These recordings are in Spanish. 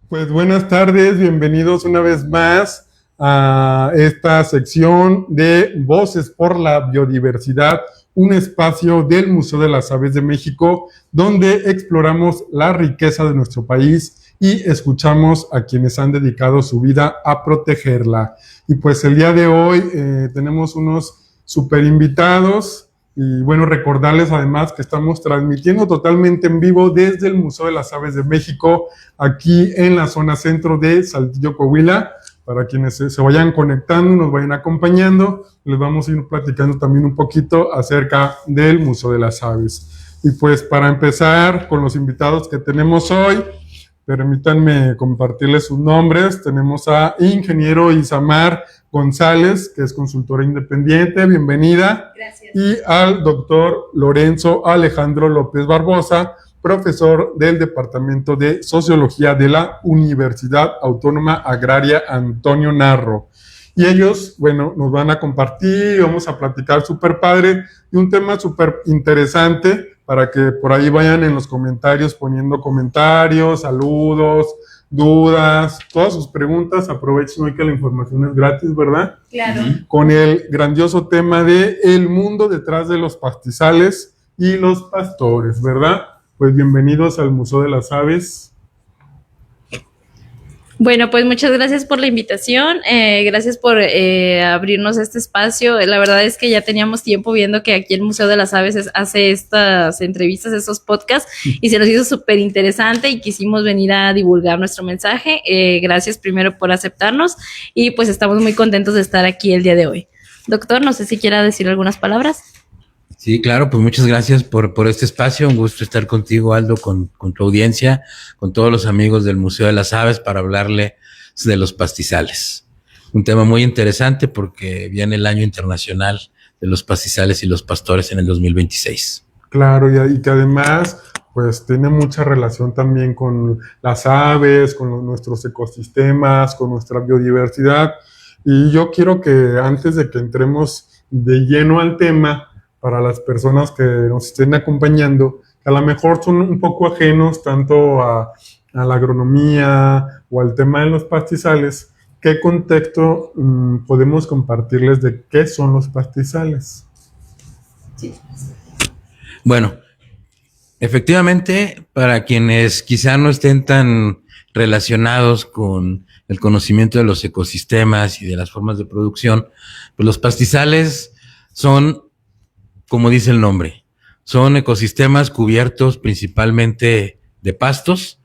Pues buenas tardes, bienvenidos una vez más a esta sección de Voces por la Biodiversidad, un espacio del Museo de las Aves de México, donde exploramos la riqueza de nuestro país y escuchamos a quienes han dedicado su vida a protegerla. Y pues el día de hoy tenemos unos super invitados. Y bueno, recordarles además que estamos transmitiendo totalmente en vivo desde el Museo de las Aves de México, aquí en la zona centro de Saltillo, Coahuila. Para quienes se vayan conectando y nos vayan acompañando, les vamos a ir platicando también un poquito acerca del Museo de las Aves. Y pues para empezar con los invitados que tenemos hoy, permítanme compartirles sus nombres. Tenemos a ingeniero Isamar González, que es consultora independiente, bienvenida. Gracias. Y al doctor Lorenzo Alejandro López Barbosa, profesor del Departamento de Sociología de la Universidad Autónoma Agraria Antonio Narro. Y ellos, bueno, nos van a compartir, vamos a platicar súper padre de un tema súper interesante para que por ahí vayan en los comentarios poniendo comentarios, saludos, dudas, todas sus preguntas. Aprovechen hoy que la información es gratis, ¿verdad? Claro. Con el grandioso tema de el mundo detrás de los pastizales y los pastores, ¿verdad? Pues bienvenidos al Museo de las Aves. Bueno, pues muchas gracias por la invitación, gracias por abrirnos este espacio. La verdad es que ya teníamos tiempo viendo que aquí el Museo de las Aves hace estas entrevistas, estos podcasts, y se nos hizo súper interesante y quisimos venir a divulgar nuestro mensaje. Gracias primero por aceptarnos y pues estamos muy contentos de estar aquí el día de hoy. Doctor, no sé si quiera decir algunas palabras. Sí, claro, pues muchas gracias por este espacio. Un gusto estar contigo, Aldo, con tu audiencia, con todos los amigos del Museo de las Aves para hablarle de los pastizales. Un tema muy interesante porque viene el Año Internacional de los Pastizales y los Pastores en el 2026. Claro, y que además pues tiene mucha relación también con las aves, con nuestros ecosistemas, con nuestra biodiversidad. Y yo quiero que antes de que entremos de lleno al tema, para las personas que nos estén acompañando, que a lo mejor son un poco ajenos tanto a la agronomía o al tema de los pastizales, ¿qué contexto podemos compartirles de qué son los pastizales? Sí. Bueno, efectivamente, para quienes quizá no estén tan relacionados con el conocimiento de los ecosistemas y de las formas de producción, pues los pastizales son, como dice el nombre, son ecosistemas cubiertos principalmente de pastos,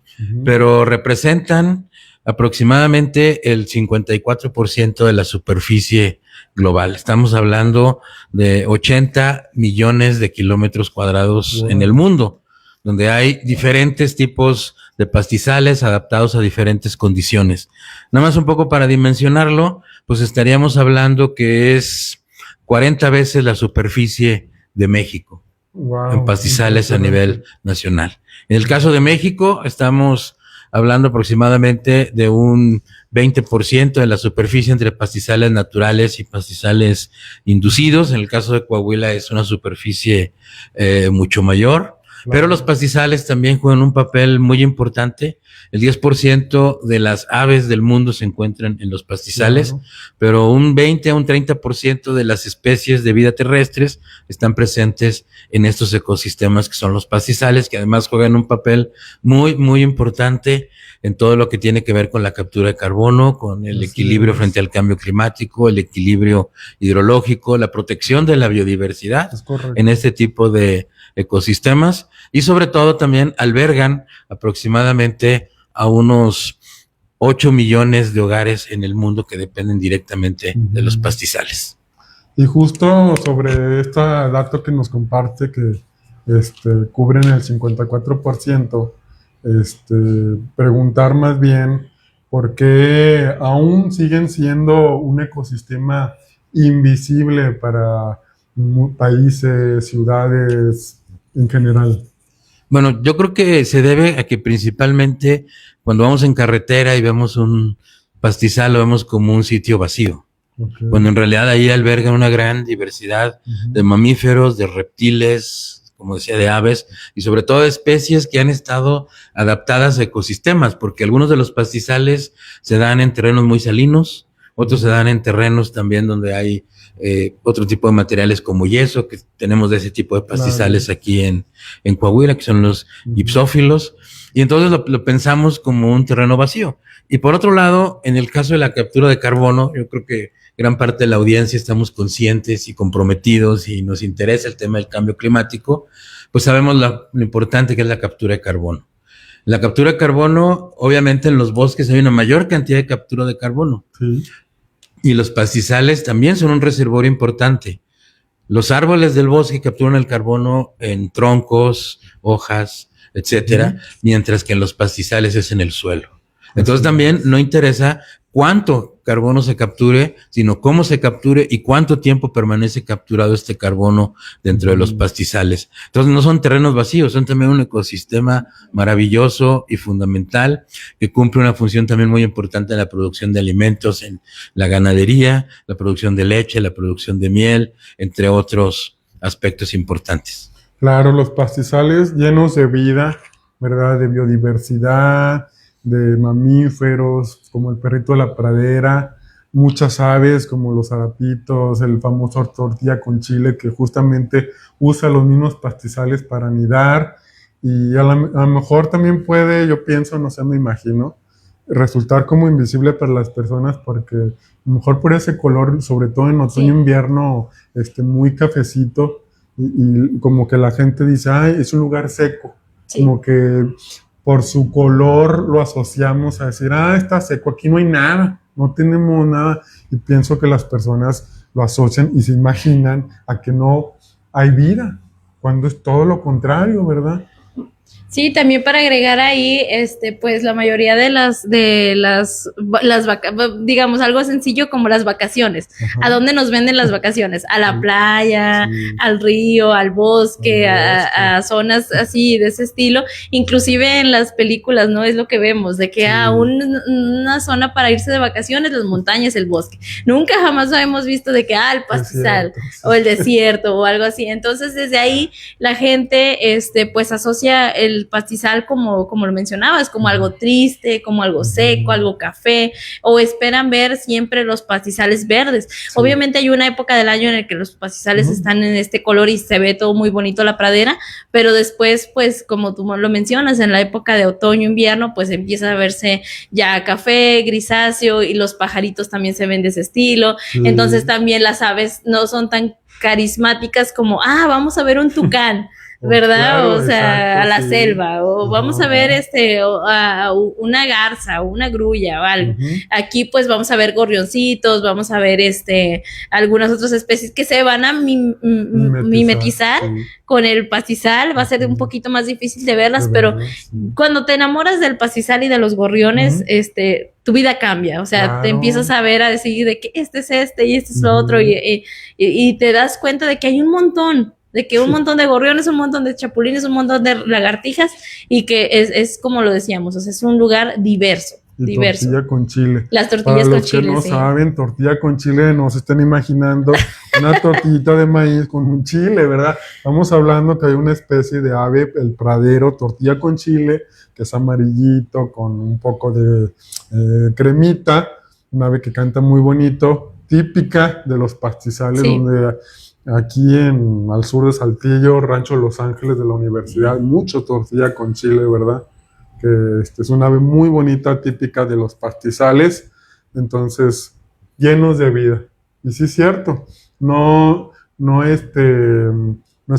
pero representan aproximadamente el 54% de la superficie global. Estamos hablando de 80 millones de kilómetros cuadrados en el mundo, donde hay diferentes tipos de pastizales adaptados a diferentes condiciones. Nada más un poco para dimensionarlo, pues estaríamos hablando que es 40 veces la superficie de México en pastizales a nivel nacional. En el caso de México, estamos hablando aproximadamente de un 20% de la superficie entre pastizales naturales y pastizales inducidos. En el caso de Coahuila es una superficie mucho mayor. Claro. Pero los pastizales también juegan un papel muy importante. El 10% de las aves del mundo se encuentran en los pastizales, claro, pero un 20 a un 30% de las especies de vida terrestres están presentes en estos ecosistemas que son los pastizales, que además juegan un papel muy, muy importante en todo lo que tiene que ver con la captura de carbono, con el equilibrio frente al cambio climático, el equilibrio hidrológico, la protección de la biodiversidad en este tipo de ecosistemas, y sobre todo también albergan aproximadamente a unos 8 millones de hogares en el mundo que dependen directamente de los pastizales. Y justo sobre este dato que nos comparte, que cubren el 54%, preguntar más bien por qué aún siguen siendo un ecosistema invisible para países, ciudades en general. Bueno, yo creo que se debe a que principalmente cuando vamos en carretera y vemos un pastizal, lo vemos como un sitio vacío. Cuando en realidad ahí alberga una gran diversidad de mamíferos, de reptiles, como decía, de aves y sobre todo de especies que han estado adaptadas a ecosistemas, porque algunos de los pastizales se dan en terrenos muy salinos, otros se dan en terrenos también donde hay otro tipo de materiales como yeso, que tenemos de ese tipo de pastizales aquí en Coahuila, que son los gipsófilos, y entonces lo pensamos como un terreno vacío. Y por otro lado, en el caso de la captura de carbono, yo creo que gran parte de la audiencia estamos conscientes y comprometidos y nos interesa el tema del cambio climático, pues sabemos lo importante que es la captura de carbono. La captura de carbono, obviamente en los bosques hay una mayor cantidad de captura de carbono. Sí. Y los pastizales también son un reservorio importante. Los árboles del bosque capturan el carbono en troncos, hojas, etcétera, mientras que en los pastizales es en el suelo. Entonces también no interesa cuánto carbono se capture, sino cómo se capture y cuánto tiempo permanece capturado este carbono dentro de los pastizales. Entonces no son terrenos vacíos, son también un ecosistema maravilloso y fundamental que cumple una función también muy importante en la producción de alimentos, en la ganadería, la producción de leche, la producción de miel, entre otros aspectos importantes. Claro, los pastizales llenos de vida, ¿verdad? De biodiversidad, de mamíferos, como el perrito de la pradera, muchas aves como los arapitos, el famoso tortilla con chile que justamente usa los mismos pastizales para anidar y a lo mejor también puede, yo pienso, no sé, me imagino, resultar como invisible para las personas porque a lo mejor por ese color, sobre todo en otoño invierno, muy cafecito y como que la gente dice, ay, es un lugar seco, como que por su color lo asociamos a decir, está seco, aquí no hay nada, no tenemos nada. Y pienso que las personas lo asocian y se imaginan a que no hay vida, cuando es todo lo contrario, ¿verdad? Sí, también para agregar ahí, pues la mayoría de las digamos algo sencillo como las vacaciones. Ajá. ¿A dónde nos venden las vacaciones? A la playa, al río, al bosque, a zonas así de ese estilo. Inclusive en las películas, ¿no? Es lo que vemos, de que una zona para irse de vacaciones, las montañas, el bosque. Nunca jamás hemos visto de que, el pastizal o el desierto o algo así. Entonces, desde ahí la gente, pues asocia el pastizal como lo mencionabas, como algo triste, como algo seco, algo café, o esperan ver siempre los pastizales verdes. Obviamente hay una época del año en el que los pastizales están en este color y se ve todo muy bonito la pradera, pero después, pues, como tú lo mencionas, en la época de otoño, invierno, pues empieza a verse ya café, grisáceo, y los pajaritos también se ven de ese estilo. Entonces también las aves no son tan carismáticas como, vamos a ver un tucán, ¿verdad? Claro, o sea, exacto, a la selva, o vamos a ver a una garza, o una grulla, o algo. Aquí, pues, vamos a ver gorrioncitos, vamos a ver algunas otras especies que se van a mimetizar con el pastizal. Va a ser un poquito más difícil de verlas, pero cuando te enamoras del pastizal y de los gorriones, tu vida cambia. O sea, te empiezas a ver, a decir de que este es y este es lo otro, y te das cuenta de que hay un montón de gorriones, un montón de chapulines, un montón de lagartijas, y que es como lo decíamos, o sea, es un lugar diverso. Tortilla con chile. Las tortillas con chile. Para los que no saben, tortilla con chile, no se estén imaginando una tortillita de maíz con un chile, ¿verdad? Estamos hablando que hay una especie de ave, el pradero, tortilla con chile, que es amarillito, con un poco de cremita, una ave que canta muy bonito, típica de los pastizales, donde aquí al sur de Saltillo, Rancho Los Ángeles de la universidad, mucho tortilla con chile, ¿verdad? Que es una ave muy bonita, típica de los pastizales, entonces llenos de vida. Y sí es cierto, no es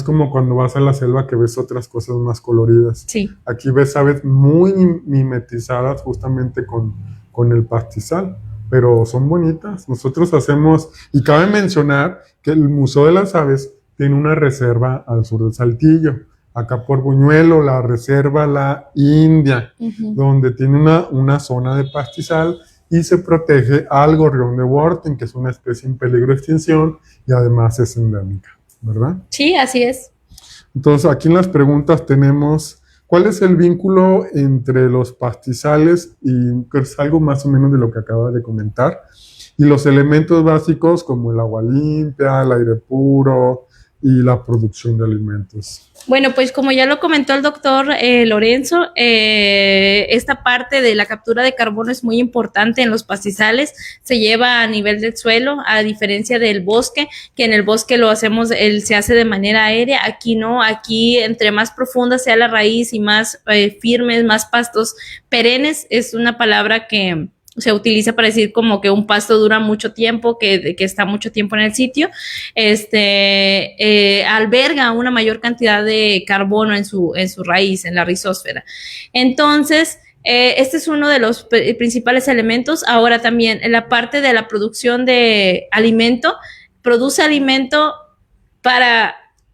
como cuando vas a la selva que ves otras cosas más coloridas. Sí. Aquí ves aves muy mimetizadas justamente con el pastizal, pero son bonitas. Nosotros hacemos, y cabe mencionar que el Museo de las Aves tiene una reserva al sur de Saltillo, acá por Buñuelo, la reserva La India, donde tiene una zona de pastizal y se protege al gorrión de Worten, que es una especie en peligro de extinción y además es endémica, ¿verdad? Sí, así es. Entonces, aquí en las preguntas tenemos, ¿cuál es el vínculo entre los pastizales y que es algo más o menos de lo que acaba de comentar? Y los elementos básicos como el agua limpia, el aire puro, y la producción de alimentos. Bueno, pues como ya lo comentó el doctor Lorenzo, esta parte de la captura de carbono es muy importante en los pastizales, se lleva a nivel del suelo, a diferencia del bosque, que en el bosque lo hacemos, se hace de manera aérea, aquí no, aquí entre más profunda sea la raíz y más firmes, más pastos perennes, es una palabra que se utiliza para decir como que un pasto dura mucho tiempo, que está mucho tiempo en el sitio, alberga una mayor cantidad de carbono en su raíz, en la rizósfera. Entonces, este es uno de los principales elementos. Ahora también, en la parte de la producción de alimento, produce alimento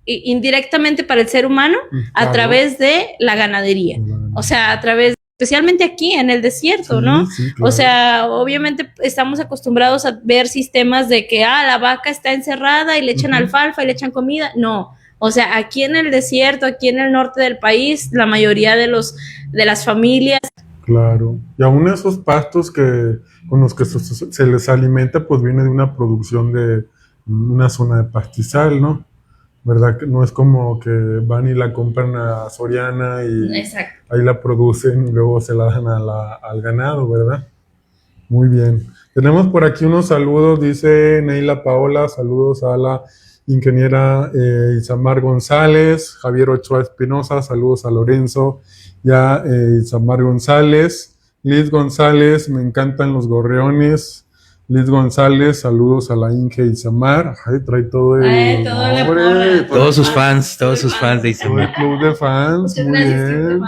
indirectamente para el ser humano, claro, a través de la ganadería. O sea, a través especialmente aquí en el desierto, sí, ¿no? Sí, claro. O sea, obviamente estamos acostumbrados a ver sistemas de que, la vaca está encerrada y le echan alfalfa y le echan comida. No, o sea, aquí en el desierto, aquí en el norte del país, la mayoría de las familias. Claro, y aún esos pastos con los que se les alimenta, pues viene de una producción de una zona de pastizal, ¿no? ¿Verdad? Que no es como que van y la compran a Soriana y exacto, ahí la producen y luego se la dan al ganado, ¿verdad? Muy bien. Tenemos por aquí unos saludos, dice Neila Paola, saludos a la ingeniera Isamar González, Javier Ochoa Espinosa, saludos a Lorenzo y a Isamar González, Liz González, me encantan los gorriones. Liz González, saludos a la Inge Isamar. Ay, trae todo todos sus fans de Isamar. El club de fans, muchas muy gracias, bien.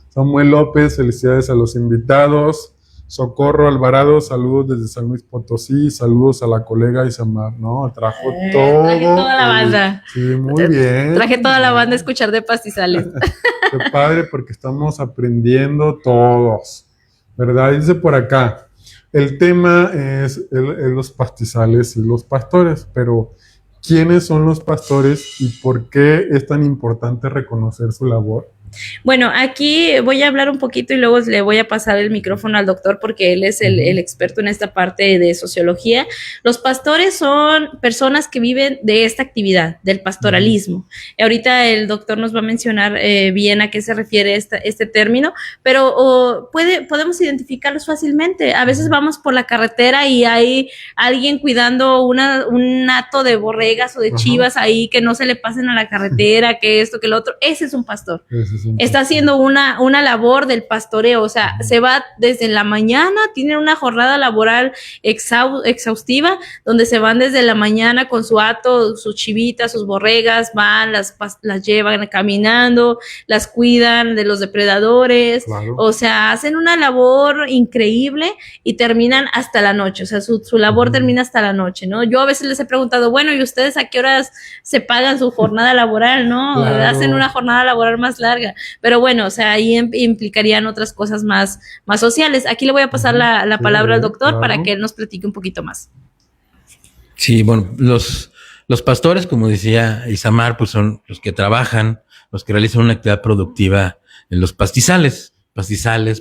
Samuel López, felicidades a los invitados. Socorro Alvarado, saludos desde San Luis Potosí, saludos a la colega Isamar, ¿no? Traje toda la banda. Sí, muy bien. Traje toda la banda a escuchar de pastizales. Qué padre, porque estamos aprendiendo todos, ¿verdad? Dice por acá. El tema es los pastizales y los pastores, pero ¿quiénes son los pastores y por qué es tan importante reconocer su labor? Bueno, aquí voy a hablar un poquito y luego le voy a pasar el micrófono al doctor porque él es el experto en esta parte de sociología. Los pastores son personas que viven de esta actividad, del pastoralismo. Ahorita el doctor nos va a mencionar bien a qué se refiere este término, pero podemos identificarlos fácilmente. A veces vamos por la carretera y hay alguien cuidando un hato de borregas o de chivas ahí que no se le pasen a la carretera, que esto, que lo otro. Ese es un pastor. Está haciendo una labor del pastoreo, o sea, se va desde la mañana, tienen una jornada laboral exhaustiva, donde se van desde la mañana con su hato, sus chivitas, sus borregas, van, las llevan caminando, las cuidan de los depredadores, claro. O sea, hacen una labor increíble y terminan hasta la noche, o sea, su labor termina hasta la noche, ¿no? Yo a veces les he preguntado, bueno, ¿y ustedes a qué horas se pagan su jornada laboral, no? Claro. Hacen una jornada laboral más larga. Pero bueno, o sea, ahí implicarían otras cosas más sociales. Aquí le voy a pasar la palabra al doctor, claro, para que él nos platique un poquito más. Sí, bueno, los pastores, como decía Isamar, pues son los que trabajan, los que realizan una actividad productiva en los pastizales,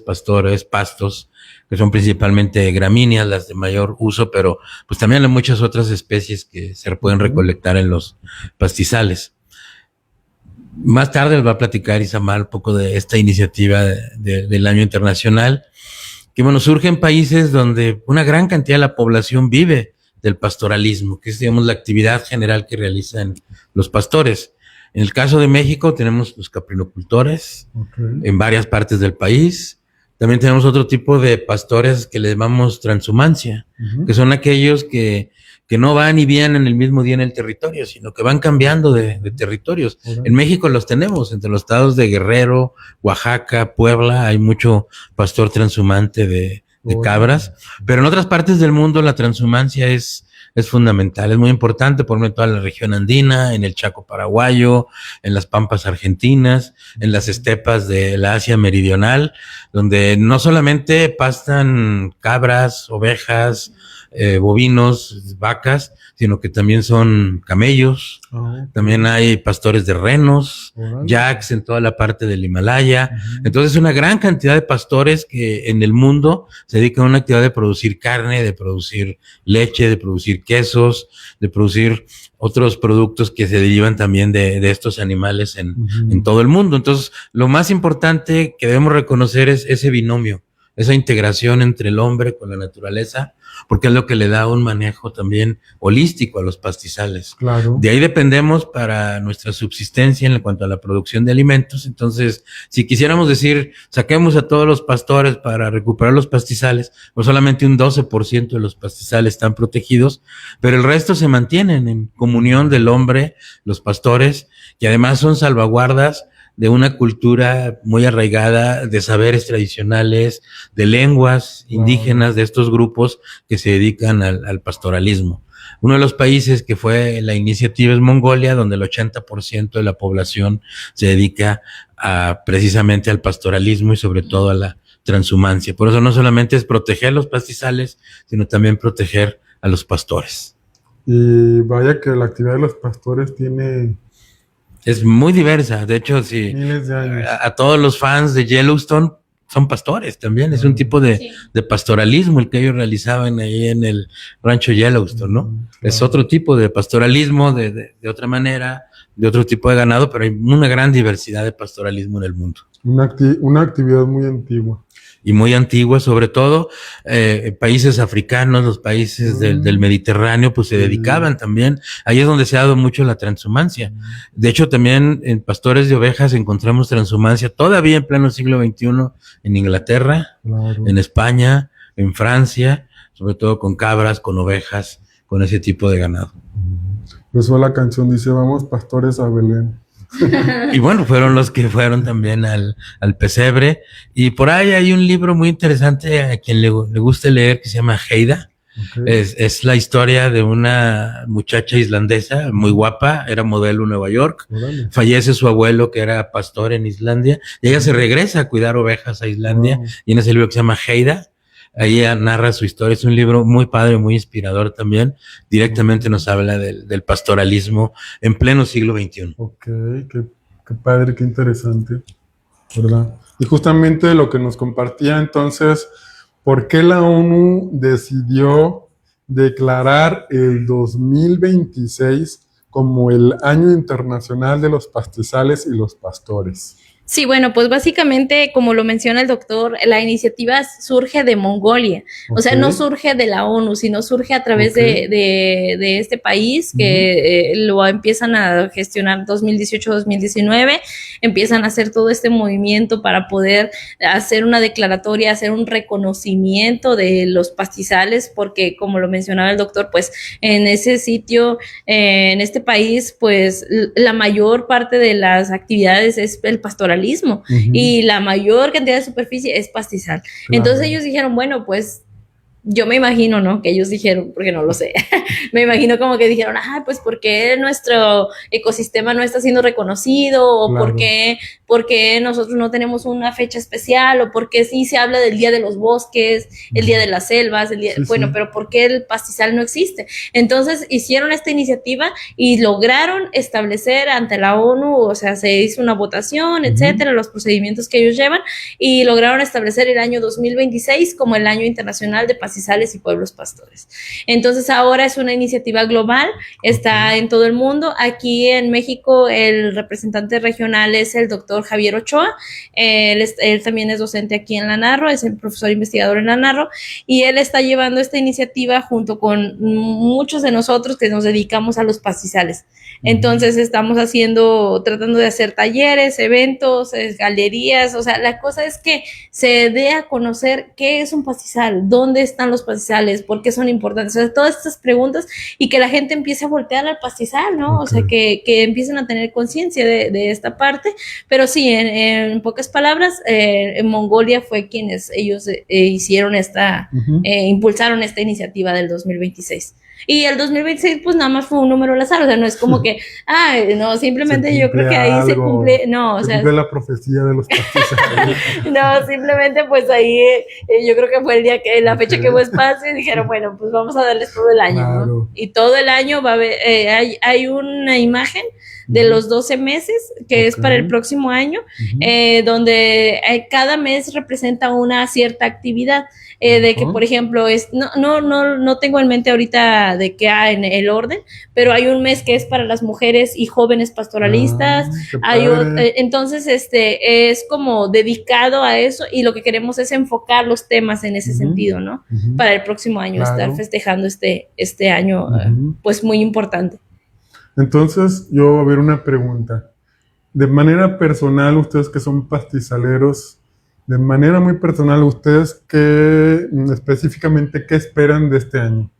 pastores, pastos, que son principalmente gramíneas, las de mayor uso, pero pues también hay muchas otras especies que se pueden recolectar en los pastizales. Más tarde les va a platicar Isamar un poco de esta iniciativa del Año Internacional, que bueno, surge en países donde una gran cantidad de la población vive del pastoralismo, que es, digamos, la actividad general que realizan los pastores. En el caso de México tenemos los caprinocultores en varias partes del país. También tenemos otro tipo de pastores que le llamamos transhumancia, que son aquellos que no van y vienen el mismo día en el territorio, sino que van cambiando de territorios. En México los tenemos, entre los estados de Guerrero, Oaxaca, Puebla, hay mucho pastor transhumante de cabras, pero en otras partes del mundo la transhumancia es fundamental, es muy importante, por ejemplo, en toda la región andina, en el Chaco paraguayo, en las pampas argentinas, en las estepas de la Asia meridional, donde no solamente pastan cabras, ovejas, bovinos, vacas, sino que también son camellos, también hay pastores de renos, yaks en toda la parte del Himalaya. Entonces, una gran cantidad de pastores que en el mundo se dedican a una actividad de producir carne, de producir leche, de producir quesos, de producir otros productos que se derivan también de estos animales en todo el mundo. Entonces, lo más importante que debemos reconocer es ese binomio, esa integración entre el hombre con la naturaleza, porque es lo que le da un manejo también holístico a los pastizales. Claro. De ahí dependemos para nuestra subsistencia en cuanto a la producción de alimentos. Entonces, si quisiéramos decir, saquemos a todos los pastores para recuperar los pastizales, pues solamente un 12% de los pastizales están protegidos, pero el resto se mantienen en comunión del hombre, los pastores, que además son salvaguardas de una cultura muy arraigada, de saberes tradicionales, de lenguas indígenas, de estos grupos que se dedican al pastoralismo. Uno de los países que fue la iniciativa es Mongolia, donde el 80% de la población se dedica precisamente al pastoralismo y sobre todo a la transhumancia. Por eso no solamente es proteger los pastizales, sino también proteger a los pastores. Y vaya que la actividad de los pastores tiene... Es muy diversa. De hecho, si miles de años. A todos los fans de Yellowstone son pastores también. Es un tipo de pastoralismo el que ellos realizaban ahí en el rancho Yellowstone, ¿no? Claro. Es otro tipo de pastoralismo, de otra manera, de otro tipo de ganado, pero hay una gran diversidad de pastoralismo en el mundo. Una actividad muy antigua. Y muy antigua, sobre todo países africanos, los países del Mediterráneo, pues se dedicaban también. Ahí es donde se ha dado mucho la transhumancia. De hecho, también en pastores de ovejas encontramos transhumancia todavía en pleno siglo XXI en Inglaterra, en España, en Francia, sobre todo con cabras, con ovejas, con ese tipo de ganado. Por eso la canción dice, vamos pastores a Belén. Y bueno, fueron los que fueron también al pesebre. Y por ahí hay un libro muy interesante a quien le guste leer que se llama Heida. Es la historia de una muchacha islandesa muy guapa, era modelo en Nueva York. Fallece su abuelo que era pastor en Islandia y ella se regresa a cuidar ovejas a Islandia. Y en ese libro que se llama Heida, ahí narra su historia. Es un libro muy padre, muy inspirador también. Directamente nos habla del pastoralismo en pleno siglo XXI. Ok, qué padre, qué interesante, ¿verdad? Y justamente lo que nos compartía entonces, ¿por qué la ONU decidió declarar el 2026 como el Año Internacional de los Pastizales y los Pastores? Sí, bueno, pues básicamente, como lo menciona el doctor, la iniciativa surge de Mongolia. O sea, no surge de la ONU, sino surge a través de este país que lo empiezan a gestionar 2018-2019, empiezan a hacer todo este movimiento para poder hacer una declaratoria, hacer un reconocimiento de los pastizales, porque como lo mencionaba el doctor, pues en ese sitio, en este país, pues la mayor parte de las actividades es el pastoralismo. Y la mayor cantidad de superficie es pastizal. Entonces ellos dijeron, bueno, pues yo me imagino, ¿no? Que ellos dijeron, porque no lo sé, me imagino como que dijeron, pues ¿por qué nuestro ecosistema no está siendo reconocido? O ¿por qué nosotros no tenemos una fecha especial? O ¿por qué sí se habla del Día de los Bosques, el Día de las Selvas, pero ¿por qué el pastizal no existe? Entonces hicieron esta iniciativa y lograron establecer ante la ONU, o sea, se hizo una votación, etcétera, los procedimientos que ellos llevan, y lograron establecer el año 2026 como el Año Internacional de Pastizales y Pueblos Pastores. Entonces ahora es una iniciativa global, está en todo el mundo. Aquí en México el representante regional es el doctor Javier Ochoa, él también es docente aquí en la Narro, es el profesor investigador en la Narro, y él está llevando esta iniciativa junto con muchos de nosotros que nos dedicamos a los pastizales. Entonces estamos tratando de hacer talleres, eventos, galerías, o sea, la cosa es que se dé a conocer qué es un pastizal, dónde están los pastizales, por qué son importantes, o sea, todas estas preguntas, y que la gente empiece a voltear al pastizal, ¿no? O sea, que empiecen a tener conciencia de esta parte, pero sí, en pocas palabras, en Mongolia fue quienes ellos hicieron impulsaron esta iniciativa del 2026. Y el 2026 pues nada más fue un número al azar, o sea, no es como que, no, simplemente yo creo que ahí se cumple, no, o sea, cumple la profecía de los pastizales. no, simplemente pues ahí yo creo que fue el día que, la fecha que hubo espacio y dijeron, bueno, pues vamos a darles todo el año, Claro. ¿no? Y todo el año va a haber, hay una imagen de los 12 meses, que es para el próximo año, donde cada mes representa una cierta actividad. De que, por ejemplo, no tengo en mente ahorita de qué en el orden, pero hay un mes que es para las mujeres y jóvenes pastoralistas. Entonces, es como dedicado a eso, y lo que queremos es enfocar los temas en ese sentido, ¿no? Para el próximo año, estar festejando este año, pues muy importante. Entonces, yo voy a ver una pregunta. De manera personal, ustedes que son pastizaleros, de manera muy personal, ¿ustedes específicamente qué esperan de este año?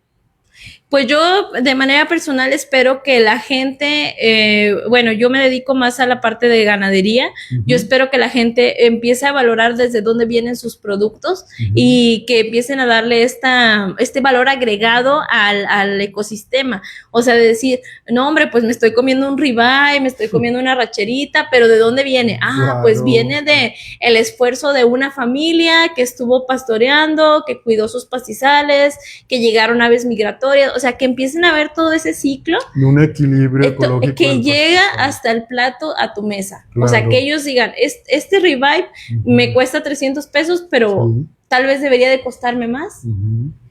Pues yo de manera personal espero que la gente, bueno, yo me dedico más a la parte de ganadería, yo espero que la gente empiece a valorar desde dónde vienen sus productos y que empiecen a darle este valor agregado al ecosistema, o sea, de decir, no hombre, pues me estoy comiendo un ribeye, me estoy comiendo una racherita, pero ¿de dónde viene? Claro. Pues viene de el esfuerzo de una familia que estuvo pastoreando, que cuidó sus pastizales, que llegaron aves migratorias, o sea, que empiecen a ver todo ese ciclo. Y un equilibrio ecológico. Que llega hasta el plato, a tu mesa. Claro. O sea, que ellos digan, este ribeye me cuesta 300 pesos, pero tal vez debería de costarme más.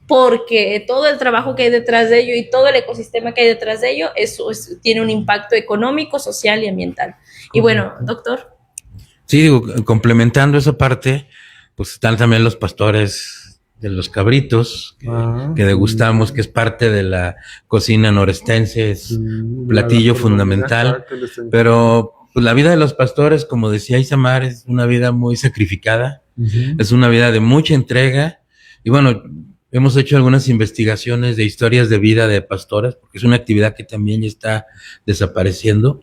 Porque todo el trabajo que hay detrás de ello y todo el ecosistema que hay detrás de ello, eso tiene un impacto económico, social y ambiental. Y bueno, doctor. Sí, digo, complementando esa parte, pues están también los pastores de los cabritos, que degustamos, que es parte de la cocina norestense, es platillo fundamental, pero pues, la vida de los pastores, como decía Isamar, es una vida muy sacrificada, es una vida de mucha entrega, y bueno, hemos hecho algunas investigaciones de historias de vida de pastores, porque es una actividad que también ya está desapareciendo,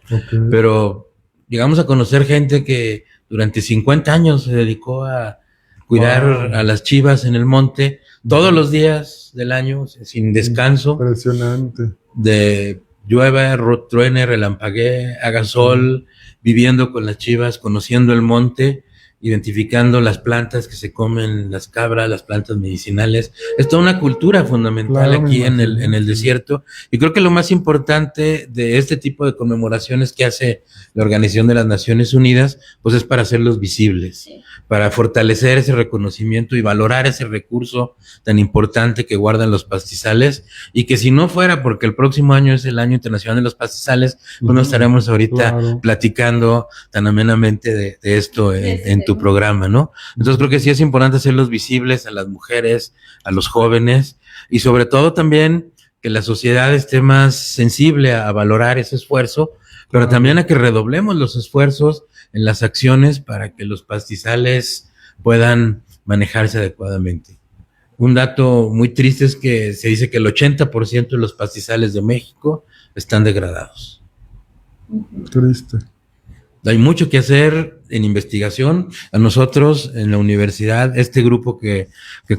pero llegamos a conocer gente que durante 50 años se dedicó a cuidar a las chivas en el monte todos los días del año, sin descanso. Impresionante. De llueva, truene, relampaguee, haga sol, viviendo con las chivas, conociendo el monte, identificando las plantas que se comen las cabras, las plantas medicinales. Es toda una cultura fundamental aquí en el desierto. Y creo que lo más importante de este tipo de conmemoraciones que hace la Organización de las Naciones Unidas, pues es para hacerlos visibles, para fortalecer ese reconocimiento y valorar ese recurso tan importante que guardan los pastizales, y que si no fuera porque el próximo año es el Año Internacional de los Pastizales, pues no estaremos ahorita platicando tan amenamente de esto en tu programa, ¿no? Entonces creo que sí es importante hacerlos visibles a las mujeres, a los jóvenes, y sobre todo también que la sociedad esté más sensible a valorar ese esfuerzo, pero también a que redoblemos los esfuerzos en las acciones para que los pastizales puedan manejarse adecuadamente. Un dato muy triste es que se dice que el 80% de los pastizales de México están degradados. Triste. Hay mucho que hacer en investigación. A nosotros en la universidad, este grupo que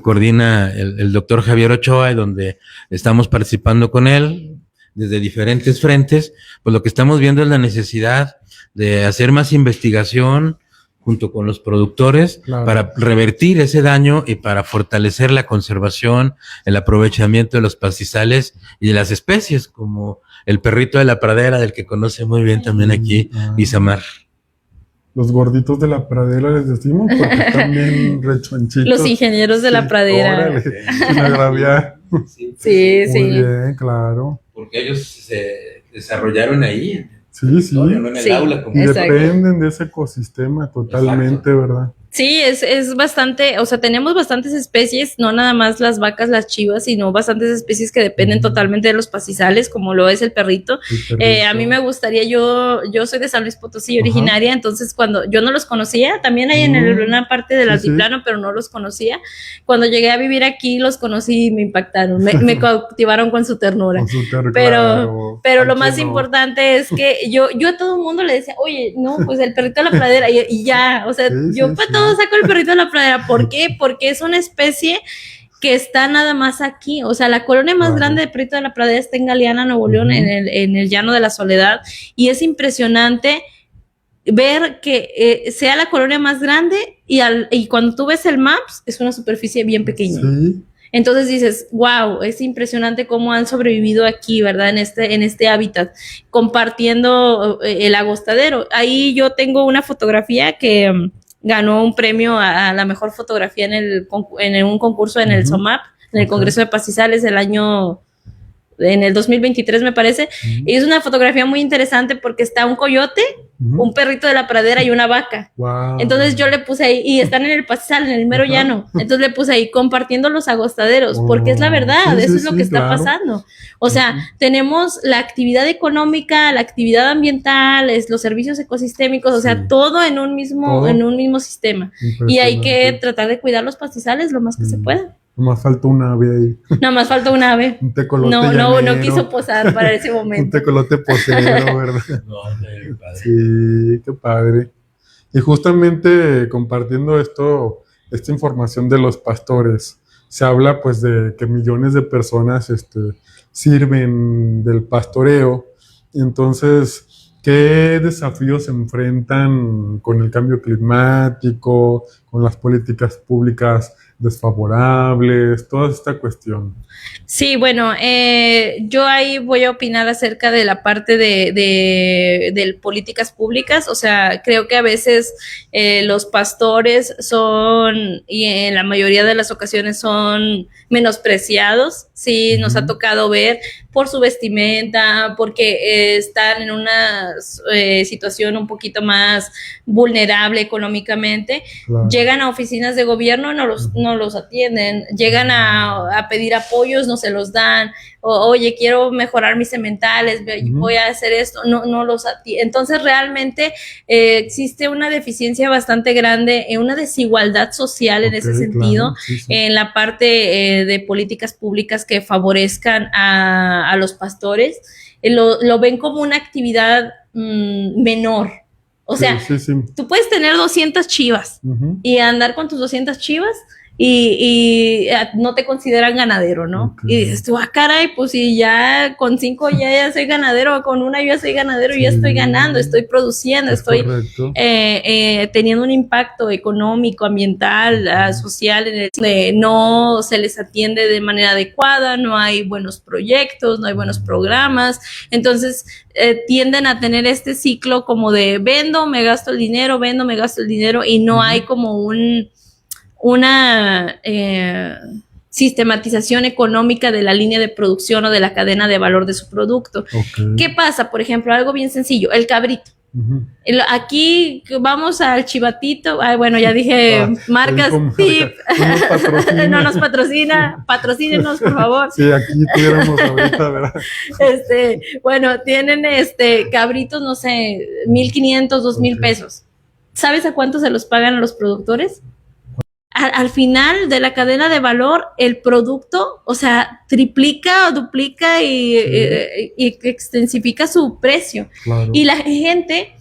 coordina el doctor Javier Ochoa, y donde estamos participando con él desde diferentes frentes, pues lo que estamos viendo es la necesidad de hacer más investigación junto con los productores para revertir ese daño y para fortalecer la conservación, el aprovechamiento de los pastizales y de las especies, como el perrito de la pradera, del que conoce muy bien también aquí Isamar. Los gorditos de la pradera les decimos, porque están bien rechonchitos. Los ingenieros de la pradera. Órale, sin agraviar. Sí. Muy bien, claro. Porque ellos se desarrollaron ahí. Sí. No en el aula, como y dependen de ese ecosistema totalmente, ¿verdad? Sí, es bastante, o sea, tenemos bastantes especies, no nada más las vacas, las chivas, sino bastantes especies que dependen totalmente de los pastizales, como lo es el perrito. A mí me gustaría, yo soy de San Luis Potosí originaria, entonces cuando yo no los conocía, también hay en una parte del altiplano, pero no los conocía. Cuando llegué a vivir aquí, los conocí y me impactaron, me cautivaron con su ternura. Pero lo más importante es que yo a todo el mundo le decía, oye, no, pues el perrito de la pradera, y ya, o sea, yo para todo saco el perrito de la pradera. ¿Por qué? Porque es una especie que está nada más aquí. O sea, la colonia más grande de Perito de la Pradera está en Galeana, Nuevo León, en el Llano de la Soledad, y es impresionante ver que sea la colonia más grande y cuando tú ves el Maps es una superficie bien pequeña. Sí. Entonces dices, wow, es impresionante cómo han sobrevivido aquí, ¿verdad? En este hábitat, compartiendo el agostadero. Ahí yo tengo una fotografía que ganó un premio a la mejor fotografía en un concurso en el SOMAP, en el Congreso de Pastizales en el 2023 me parece, y es una fotografía muy interesante porque está un coyote, un perrito de la pradera y una vaca. Wow. Entonces yo le puse ahí, y están en el pastizal, en el mero llano, entonces le puse ahí compartiendo los agostaderos, porque es la verdad, eso es lo que está pasando. O sea, tenemos la actividad económica, la actividad ambiental, los servicios ecosistémicos, o sea, todo en un mismo sistema, y hay que tratar de cuidar los pastizales lo más que se pueda. Nomás falta un ave ahí. Nada más falta un ave. Un tecolote no quiso posar para ese momento. Un tecolote posero, ¿verdad? Sí, qué padre. Y justamente compartiendo esta información de los pastores, se habla pues de que millones de personas sirven del pastoreo. Entonces, ¿qué desafíos se enfrentan con el cambio climático, con las políticas públicas desfavorables, toda esta cuestión? Sí, bueno, yo ahí voy a opinar acerca de la parte de políticas públicas. O sea, creo que a veces los pastores y en la mayoría de las ocasiones son menospreciados. Sí, nos ha tocado ver por su vestimenta, porque están en una situación un poquito más vulnerable económicamente. Claro. Llegan a oficinas de gobierno, no los atienden, llegan a pedir apoyos, no se los dan, oye, quiero mejorar mis sementales, voy a hacer esto, no los atienden. Entonces realmente existe una deficiencia bastante grande, una desigualdad social en ese sentido, claro, en la parte de políticas públicas que favorezcan a los pastores. Lo ven como una actividad menor. O sea, tú puedes tener 200 chivas y andar con tus 200 chivas y no te consideran ganadero, ¿no? Okay. Y dices tú, caray, pues si ya con 5 ya soy ganadero, con una yo ya soy ganadero, ya estoy ganando, estoy produciendo, estoy teniendo un impacto económico, ambiental, social, no se les atiende de manera adecuada, no hay buenos proyectos, no hay buenos programas. Entonces tienden a tener este ciclo como de vendo, me gasto el dinero, y no hay como una sistematización económica de la línea de producción o de la cadena de valor de su producto. Okay. ¿Qué pasa? Por ejemplo, algo bien sencillo, el cabrito. Aquí vamos al chivatito, bueno, ya dije marcas, tip, no nos patrocina, patrocínenos, por favor. Sí, aquí tuviéramos ahorita, ¿verdad? Bueno, tienen cabritos, no sé, 1,500, 2,000 pesos. ¿Sabes a cuánto se los pagan a los productores? Al final de la cadena de valor, el producto, o sea, triplica o duplica y extensifica su precio. Claro. Y la gente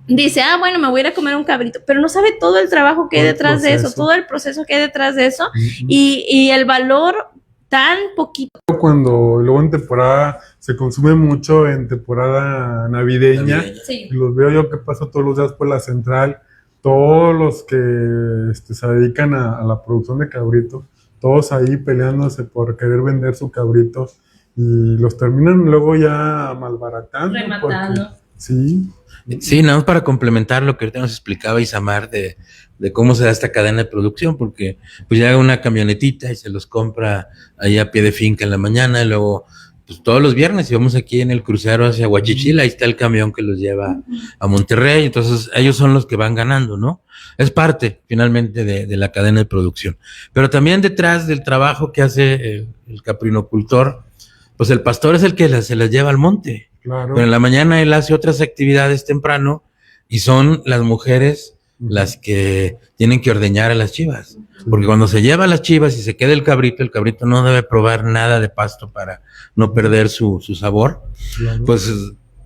dice, bueno, me voy a ir a comer un cabrito, pero no sabe todo el trabajo que hay detrás de eso, todo el proceso que hay detrás de eso, y el valor tan poquito. Cuando luego en temporada se consume mucho, en temporada navideña, sí. Los veo yo que paso todos los días por la central. Todos los que se dedican a la producción de cabritos, todos ahí peleándose por querer vender su cabrito y los terminan luego ya malbaratando. Rematando. Sí, nada más para complementar lo que ahorita nos explicaba Isamar de cómo se da esta cadena de producción, porque pues llega una camionetita y se los compra ahí a pie de finca en la mañana, y luego pues todos los viernes íbamos aquí en el crucero hacia Huachichil, ahí está el camión que los lleva a Monterrey, entonces ellos son los que van ganando, ¿no? Es parte finalmente de la cadena de producción. Pero también detrás del trabajo que hace el caprinocultor, pues el pastor es el que se las lleva al monte. Claro. Pero en la mañana él hace otras actividades temprano y son las mujeres las que tienen que ordeñar a las chivas. Porque cuando se lleva a las chivas y se queda el cabrito no debe probar nada de pasto para no perder su sabor. Claro. Pues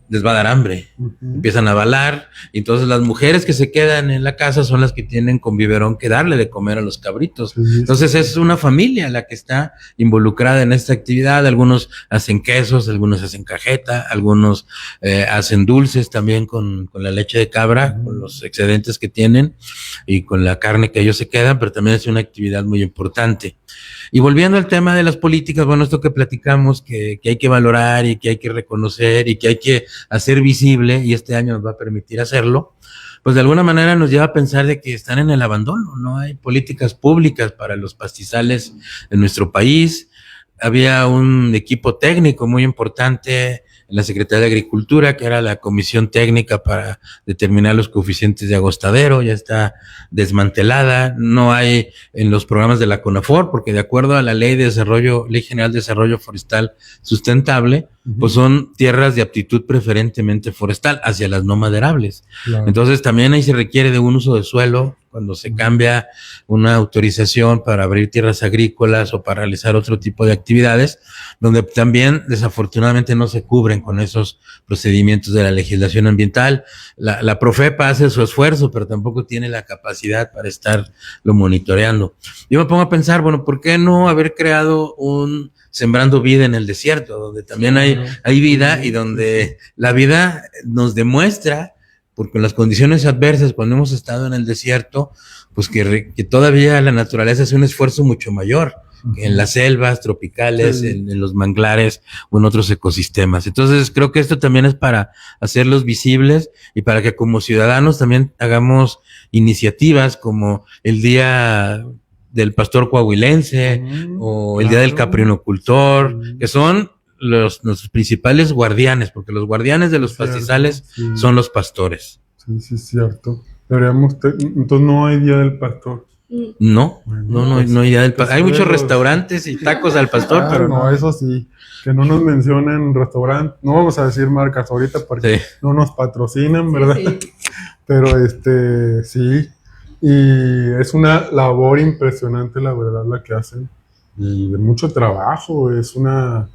les va a dar hambre. Empiezan a balar, y entonces las mujeres que se quedan en la casa son las que tienen con biberón que darle de comer a los cabritos. Entonces es una familia la que está involucrada en esta actividad. Algunos hacen quesos, algunos hacen cajeta, algunos hacen dulces también con la leche de cabra, con los excedentes que tienen y con la carne que ellos se quedan, pero también es una actividad muy importante. Y volviendo al tema de las políticas, bueno, esto que platicamos, que hay que valorar y que hay que reconocer y que hay que hacer visible, y este año nos va a permitir hacerlo, pues de alguna manera nos lleva a pensar de que están en el abandono. No hay políticas públicas para los pastizales en nuestro país. Había un equipo técnico muy importante en la Secretaría de Agricultura, que era la comisión técnica para determinar los coeficientes de agostadero, ya está desmantelada. No hay en los programas de la CONAFOR, porque de acuerdo a la Ley General de Desarrollo Forestal Sustentable, pues son tierras de aptitud preferentemente forestal hacia las no maderables. Claro. Entonces también ahí se requiere de un uso de suelo cuando se cambia una autorización para abrir tierras agrícolas o para realizar otro tipo de actividades, donde también desafortunadamente no se cubren con esos procedimientos de la legislación ambiental. La Profepa hace su esfuerzo, pero tampoco tiene la capacidad para estarlo monitoreando. Yo me pongo a pensar, bueno, ¿por qué no haber creado un Sembrando Vida en el Desierto, donde también hay vida y donde la vida nos demuestra, porque en las condiciones adversas, cuando hemos estado en el desierto, pues que todavía la naturaleza hace un esfuerzo mucho mayor que en las selvas tropicales, en los manglares o en otros ecosistemas. Entonces creo que esto también es para hacerlos visibles y para que como ciudadanos también hagamos iniciativas como el Día del Pastor Coahuilense o el Día del Caprinocultor, que son los principales guardianes, porque los guardianes de los pastizales son los pastores. Sí, cierto. Entonces no hay Día del Pastor. No hay Día del Pastor. Hay muchos restaurantes y tacos al pastor, pero no, eso sí, que no nos mencionen restaurantes, no vamos a decir marcas ahorita porque no nos patrocinan, ¿verdad? Sí. Pero sí, y es una labor impresionante, la verdad, la que hacen, y de mucho trabajo, es una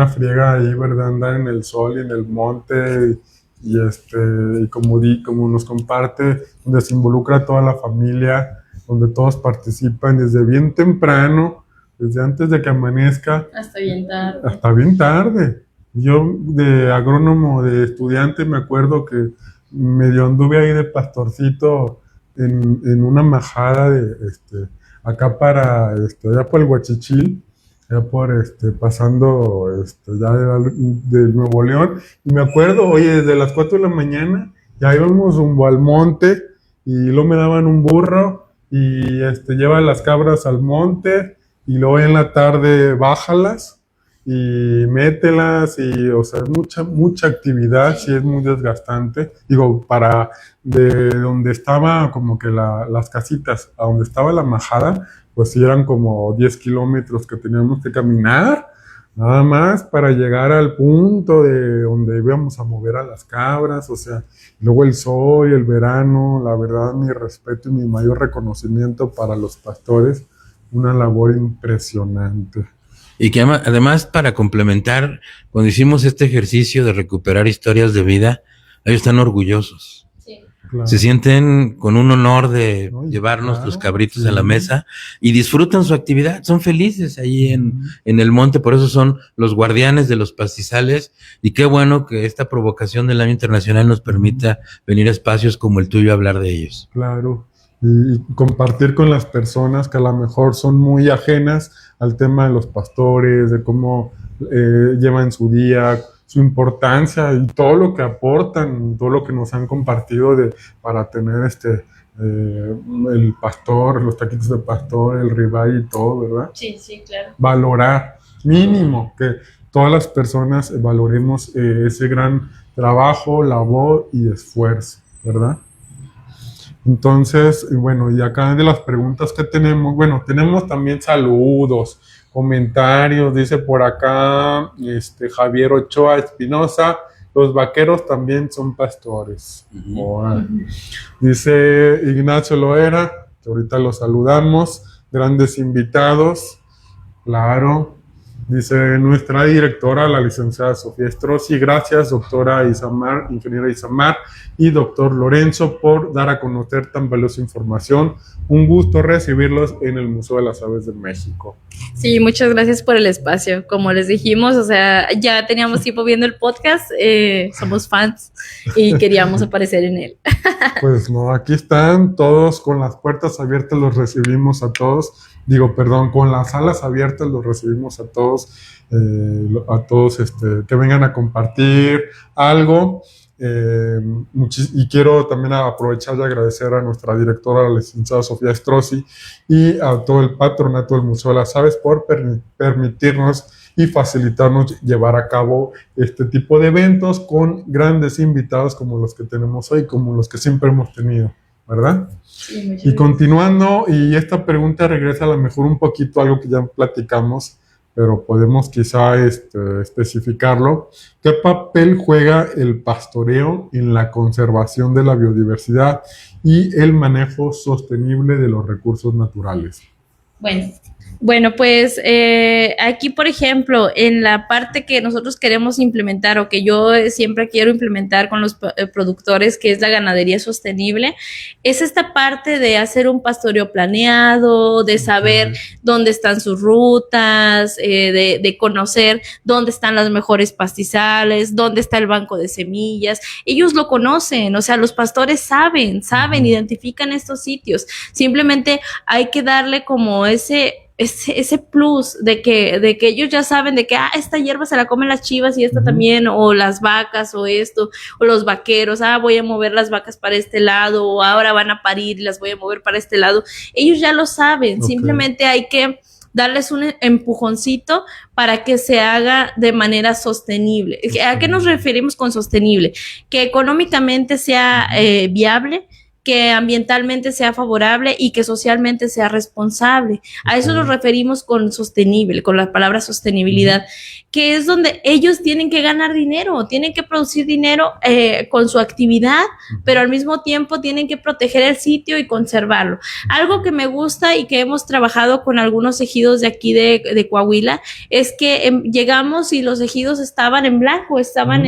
friega ahí, ¿verdad? Andar en el sol y en el monte, y como nos comparte, donde se involucra toda la familia, donde todos participan desde bien temprano, desde antes de que amanezca. Hasta bien tarde. Yo de agrónomo, de estudiante, me acuerdo que medio anduve ahí de pastorcito en una majada acá allá por el Huachichil, pasando ya de Nuevo León, y me acuerdo, oye, desde las 4 de la mañana ya íbamos rumbo al monte, y luego me daban un burro, y lleva las cabras al monte, y luego en la tarde bájalas, y mételas, y o sea, mucha actividad, sí es muy desgastante. Digo, de donde estaba como que las casitas, a donde estaba la majada, pues sí eran como 10 kilómetros que teníamos que caminar, nada más para llegar al punto de donde íbamos a mover a las cabras, o sea, luego el sol y el verano, la verdad, mi respeto y mi mayor reconocimiento para los pastores, una labor impresionante. Y que además, para complementar, cuando hicimos este ejercicio de recuperar historias de vida, ellos están orgullosos. Claro. Se sienten con un honor de llevarnos los cabritos a la mesa y disfrutan su actividad, son felices ahí en el monte, por eso son los guardianes de los pastizales, y qué bueno que esta provocación del Año Internacional nos permita venir a espacios como el tuyo a hablar de ellos. Claro, y compartir con las personas que a lo mejor son muy ajenas al tema de los pastores, de cómo llevan su día, su importancia y todo lo que aportan, todo lo que nos han compartido para tener el pastor, los taquitos de pastor, el ribeye y todo, ¿verdad? Sí, claro. Valorar, mínimo, que todas las personas valoremos ese gran trabajo, labor y esfuerzo, ¿verdad? Entonces, bueno, y acá de las preguntas que tenemos, bueno, tenemos también saludos, comentarios, dice por acá Javier Ochoa Espinosa, los vaqueros también son pastores. Bueno. Dice Ignacio Loera, que ahorita los saludamos, grandes invitados, claro. Dice nuestra directora, la licenciada Sofía Strozzi, gracias, doctora Isamar, ingeniera Isamar, y doctor Lorenzo, por dar a conocer tan valiosa información. Un gusto recibirlos en el Museo de las Aves de México. Sí, muchas gracias por el espacio. Como les dijimos, o sea, ya teníamos tiempo viendo el podcast, somos fans y queríamos aparecer en él. Pues no, aquí están todos con las puertas abiertas, los recibimos a todos. Con las alas abiertas los recibimos a todos que vengan a compartir algo. Y quiero también aprovechar y agradecer a nuestra directora, la licenciada Sofía Strozzi, y a todo el patronato del Museo de las Aves por permitirnos y facilitarnos llevar a cabo este tipo de eventos con grandes invitados como los que tenemos hoy, como los que siempre hemos tenido, ¿verdad? Sí, y continuando, y esta pregunta regresa a lo mejor un poquito a algo que ya platicamos, pero podemos quizá especificarlo. ¿Qué papel juega el pastoreo en la conservación de la biodiversidad y el manejo sostenible de los recursos naturales? Bueno, pues aquí, por ejemplo, en la parte que nosotros queremos implementar o que yo siempre quiero implementar con los productores, que es la ganadería sostenible, es esta parte de hacer un pastoreo planeado, de saber dónde están sus rutas, de conocer dónde están las mejores pastizales, dónde está el banco de semillas. Ellos lo conocen, o sea, los pastores saben, identifican estos sitios. Simplemente hay que darle como ese plus de que ellos ya saben de que esta hierba se la comen las chivas y esta también, o las vacas, o esto, o los vaqueros, voy a mover las vacas para este lado, o ahora van a parir y las voy a mover para este lado. Ellos ya lo saben, simplemente hay que darles un empujoncito para que se haga de manera sostenible. ¿A qué nos referimos con sostenible? Que económicamente sea viable, que ambientalmente sea favorable y que socialmente sea responsable. A eso nos referimos con sostenible, con la palabra sostenibilidad, que es donde ellos tienen que ganar dinero, tienen que producir dinero con su actividad, pero al mismo tiempo tienen que proteger el sitio y conservarlo. Algo que me gusta y que hemos trabajado con algunos ejidos de aquí de Coahuila es que llegamos y los ejidos estaban en blanco, estaban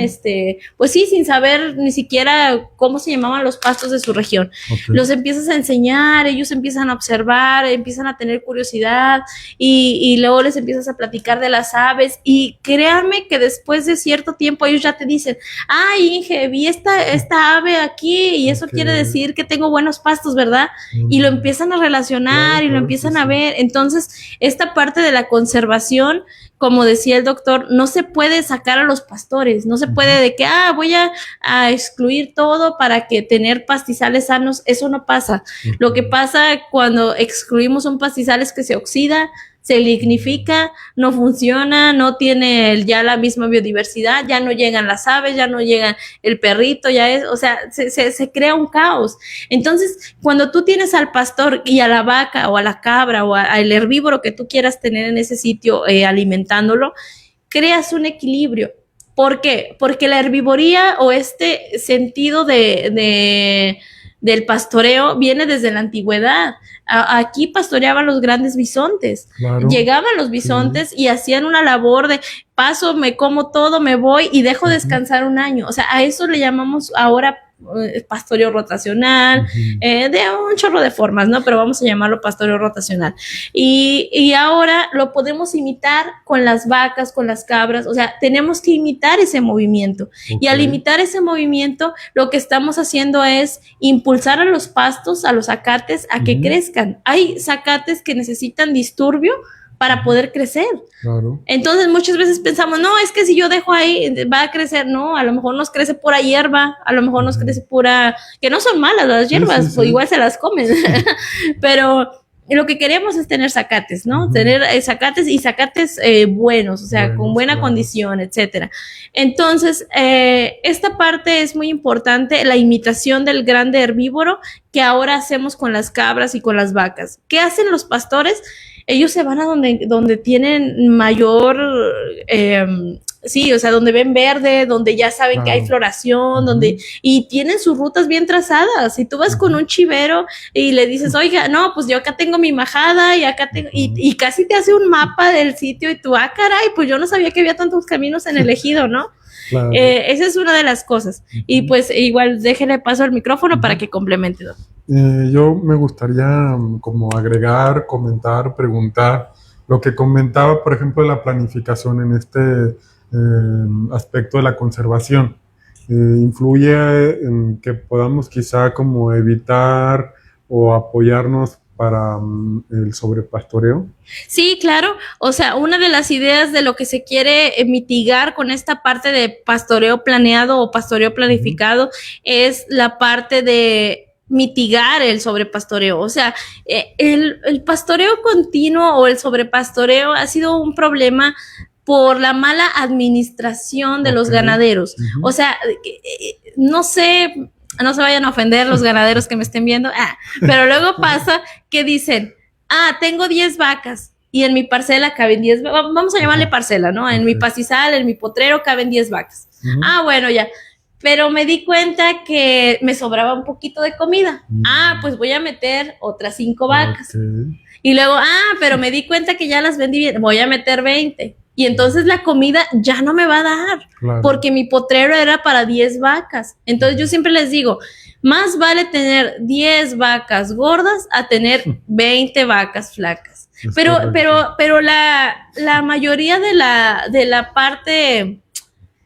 pues sí, sin saber ni siquiera cómo se llamaban los pastos de su región. Los empiezas a enseñar, ellos empiezan a observar, empiezan a tener curiosidad y luego les empiezas a platicar de las aves, y créanme que después de cierto tiempo ellos ya te dicen, Inge, vi esta ave aquí y eso quiere decir que tengo buenos pastos, ¿verdad? Y lo empiezan a relacionar y lo empiezan a ver. Entonces, esta parte de la conservación, como decía el doctor, no se puede sacar a los pastores, no se puede de que, voy a excluir todo para que tener pastizales sanos. Eso no pasa. Lo que pasa cuando excluimos un pastizal es que se oxida, se lignifica, no funciona, no tiene ya la misma biodiversidad, ya no llegan las aves, ya no llega el perrito, se crea un caos. Entonces, cuando tú tienes al pastor y a la vaca o a la cabra o al herbívoro que tú quieras tener en ese sitio alimentándolo, creas un equilibrio. ¿Por qué? Porque la herbivoría o este sentido del pastoreo viene desde la antigüedad. Aquí pastoreaban los grandes bisontes. Claro. Llegaban los bisontes y hacían una labor de paso, me como todo, me voy y dejo descansar un año. O sea, a eso le llamamos ahora pastoreo rotacional, de un chorro de formas, ¿no? Pero vamos a llamarlo pastoreo rotacional. Y ahora lo podemos imitar con las vacas, con las cabras, o sea, tenemos que imitar ese movimiento. Y al imitar ese movimiento, lo que estamos haciendo es impulsar a los pastos, a los zacates, a que crezcan. Hay zacates que necesitan disturbio para poder crecer. Claro. Entonces muchas veces pensamos, no, es que si yo dejo ahí va a crecer. No, a lo mejor nos crece pura hierba, a lo mejor nos crece pura, que no son malas las hierbas, pues igual se las comen, pero lo que queremos es tener zacates, ¿no? Tener zacates y zacates buenos, o sea, con buena condición, etcétera. Entonces, esta parte es muy importante, la imitación del grande herbívoro que ahora hacemos con las cabras y con las vacas. ¿Qué hacen los pastores? Ellos se van a donde tienen mayor Sí, o sea, donde ven verde, donde ya saben que hay floración, donde, y tienen sus rutas bien trazadas. Si tú vas con un chivero y le dices, oiga, no, pues yo acá tengo mi majada y acá tengo, y casi te hace un mapa del sitio y tú, caray, pues yo no sabía que había tantos caminos en el ejido, ¿no? Claro. Esa es una de las cosas. Y pues igual déjele paso al micrófono para que complemente. Yo me gustaría como agregar, comentar, preguntar lo que comentaba, por ejemplo, de la planificación en este aspecto de la conservación. Influye en que podamos quizá como evitar o apoyarnos para el sobrepastoreo. Sí, claro. O sea, una de las ideas de lo que se quiere mitigar con esta parte de pastoreo planeado o pastoreo planificado es la parte de mitigar el sobrepastoreo. O sea, el pastoreo continuo o el sobrepastoreo ha sido un problema por la mala administración de los ganaderos. O sea, no sé, no se vayan a ofender los ganaderos que me estén viendo, pero luego pasa que dicen, tengo 10 vacas y en mi parcela caben 10, vamos a llamarle parcela, ¿no? En mi pastizal, en mi potrero caben 10 vacas. Bueno, ya. Pero me di cuenta que me sobraba un poquito de comida. Pues voy a meter otras 5 vacas. Y luego, pero me di cuenta que ya las vendí bien, voy a meter 20. Y entonces la comida ya no me va a dar, porque mi potrero era para 10 vacas. Entonces yo siempre les digo, más vale tener 10 vacas gordas a tener 20 vacas flacas. Pero la mayoría de la parte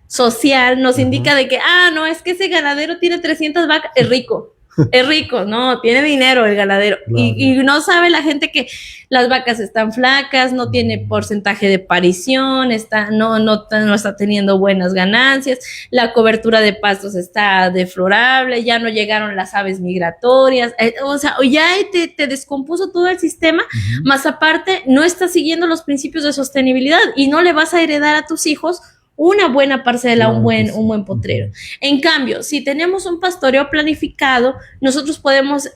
social nos indica de que, no, es que ese ganadero tiene 300 vacas, es rico, no, tiene dinero el ganadero. Y no sabe la gente que las vacas están flacas, no tiene porcentaje de parición, no está teniendo buenas ganancias, la cobertura de pastos está deplorable, ya no llegaron las aves migratorias, o sea, ya te descompuso todo el sistema, más aparte no estás siguiendo los principios de sostenibilidad y no le vas a heredar a tus hijos una buena parcela, un buen potrero. En cambio, si tenemos un pastoreo planificado, nosotros podemos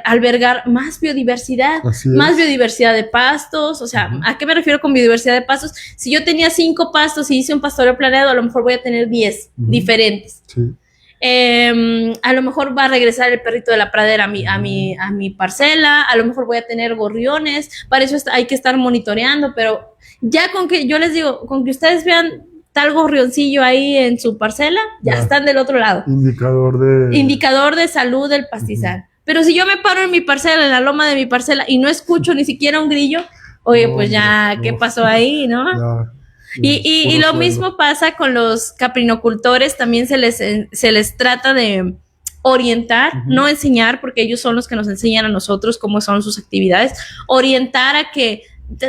albergar más biodiversidad, biodiversidad de pastos. O sea, ¿a qué me refiero con biodiversidad de pastos? Si yo tenía 5 pastos y hice un pastoreo planeado, a lo mejor voy a tener 10 diferentes. A lo mejor va a regresar el perrito de la pradera a mi parcela, a lo mejor voy a tener gorriones, para eso hay que estar monitoreando, pero ya con que, yo les digo, con que ustedes vean tal gorrioncillo ahí en su parcela, ya están del otro lado. Indicador de salud del pastizal. Pero si yo me paro en mi parcela, en la loma de mi parcela, y no escucho ni siquiera un grillo, oye, pues ya, ¿qué pasó ahí, no? Y lo mismo pasa con los caprinocultores, también se les trata de orientar, no enseñar, porque ellos son los que nos enseñan a nosotros cómo son sus actividades, orientar a que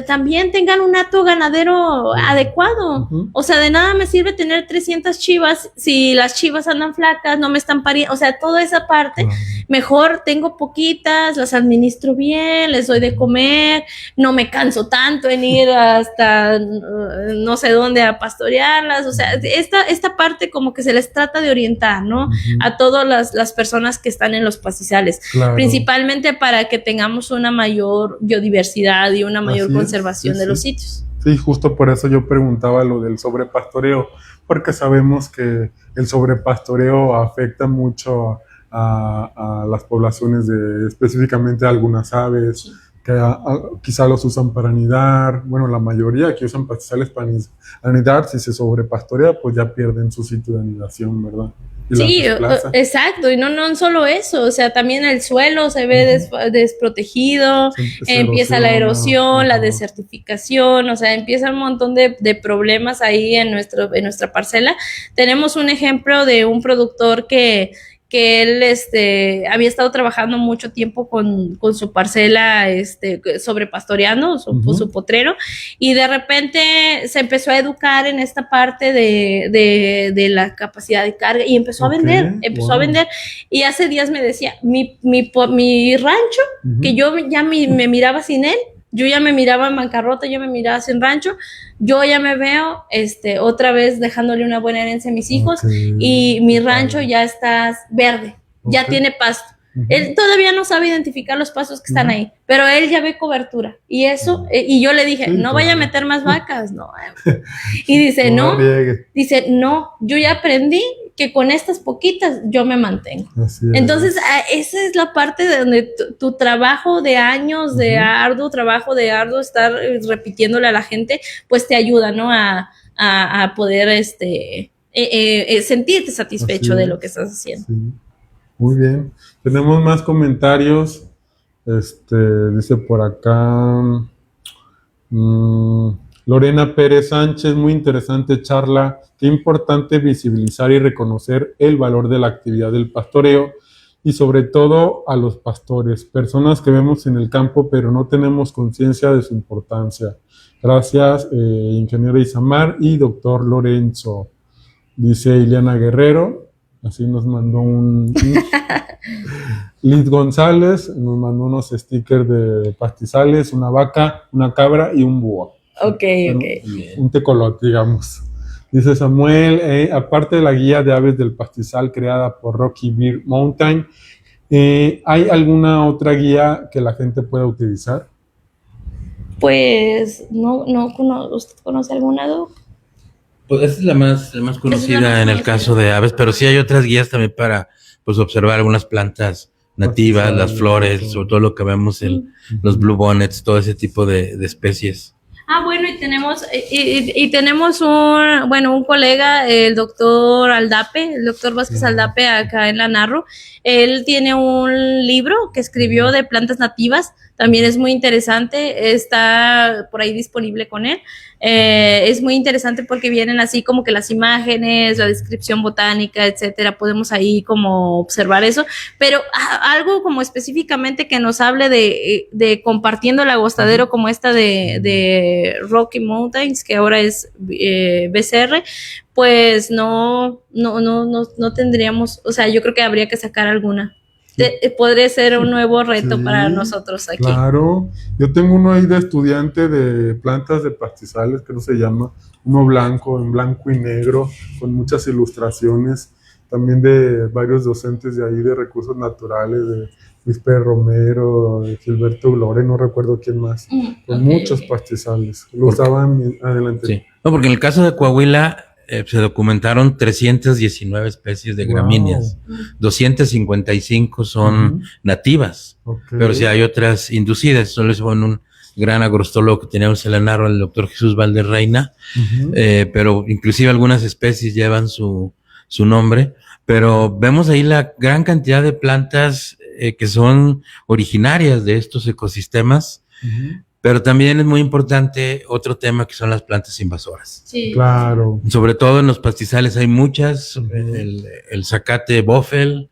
también tengan un hato ganadero adecuado. O sea, de nada me sirve tener 300 chivas si las chivas andan flacas, no me están pariendo, o sea, toda esa parte, mejor tengo poquitas, las administro bien, les doy de comer, no me canso tanto en ir hasta no sé dónde a pastorearlas. O sea, esta parte como que se les trata de orientar, ¿no? A todas las personas que están en los pastizales, principalmente para que tengamos una mayor biodiversidad y una mayor conservación de los sitios. Sí, justo por eso yo preguntaba lo del sobrepastoreo, porque sabemos que el sobrepastoreo afecta mucho a las poblaciones específicamente algunas aves, que quizá los usan para anidar. Bueno, la mayoría que usan pastizales para anidar, si se sobrepastorea, pues ya pierden su sitio de anidación, ¿verdad? Sí, exacto, y no solo eso, o sea, también el suelo se ve desprotegido, empieza la erosión, la desertificación, o sea, empieza un montón de problemas ahí en nuestra parcela. Tenemos un ejemplo de un productor que él había estado trabajando mucho tiempo con su parcela sobrepastoreando su potrero, y de repente se empezó a educar en esta parte de la capacidad de carga y empezó a vender, a vender, y hace días me decía, mi rancho, que yo ya me miraba sin él, yo ya me miraba en bancarrota, yo me miraba sin rancho, yo ya me veo otra vez dejándole una buena herencia a mis hijos, y mi rancho ya está verde, ya tiene pasto. Él todavía no sabe identificar los pasos que están ahí, pero él ya ve cobertura. Y eso, y yo le dije, no vaya a meter más vacas, no. Y dice, dice, no, yo ya aprendí que con estas poquitas yo me mantengo. Entonces, esa es la parte de donde tu trabajo de años, de arduo, estar repitiéndole a la gente, pues te ayuda, ¿no? A poder sentirte satisfecho de lo que estás haciendo. Sí. Muy bien. Tenemos más comentarios. Dice por acá Lorena Pérez Sánchez, muy interesante charla. Qué importante visibilizar y reconocer el valor de la actividad del pastoreo y sobre todo a los pastores, personas que vemos en el campo pero no tenemos conciencia de su importancia. Gracias, ingeniero Isamar y doctor Lorenzo. Dice Ileana Guerrero, así nos mandó un Liz González, nos mandó unos stickers de pastizales, una vaca, una cabra y un búho. Ok. Un tecolote, digamos. Dice Samuel, aparte de la guía de aves del pastizal creada por Rocky Bear Mountain, ¿hay alguna otra guía que la gente pueda utilizar? Pues no, ¿usted conoce alguna, Doc? Pues esa es la más conocida en el caso de aves, pero sí hay otras guías también para pues observar algunas plantas nativas, las flores, sobre todo lo que vemos en los blue bonnets, todo ese tipo de especies. Bueno, y tenemos un colega, el doctor Vázquez Aldape, acá en la Narro. Él tiene un libro que escribió de plantas nativas, también es muy interesante, está por ahí disponible con él. Es muy interesante porque vienen así como que las imágenes, la descripción botánica, etcétera, podemos ahí como observar eso, pero algo como específicamente que nos hable de compartiendo el agostadero como esta de Rocky Mountains, que ahora es BCR, pues no tendríamos, o sea, yo creo que habría que sacar alguna. Podría ser un nuevo reto para nosotros aquí. Claro, yo tengo uno ahí de estudiante de plantas de pastizales, creo que se llama, uno blanco, en blanco y negro, con muchas ilustraciones, también de varios docentes de ahí de recursos naturales, de Luis Pérez Romero, de Gilberto Glore, no recuerdo quién más, con muchos pastizales, lo usaban adelante. Sí. No, porque en el caso de Coahuila se documentaron 319 especies de gramíneas, 255 son nativas, pero sí hay otras inducidas. Solo son un gran agróstomo que teníamos en la Narro, el doctor Jesús Valderreina, pero inclusive algunas especies llevan su nombre, pero vemos ahí la gran cantidad de plantas que son originarias de estos ecosistemas. Pero también es muy importante otro tema que son las plantas invasoras. Sí. Claro. Sobre todo en los pastizales hay muchas, el zacate bófel,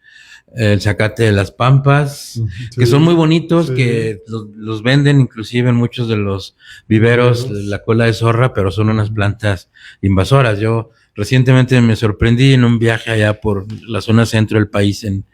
el zacate de las pampas, que son muy bonitos, que los venden inclusive en muchos de los viveros, la cola de zorra, pero son unas plantas invasoras. Yo recientemente me sorprendí en un viaje allá por la zona centro del país en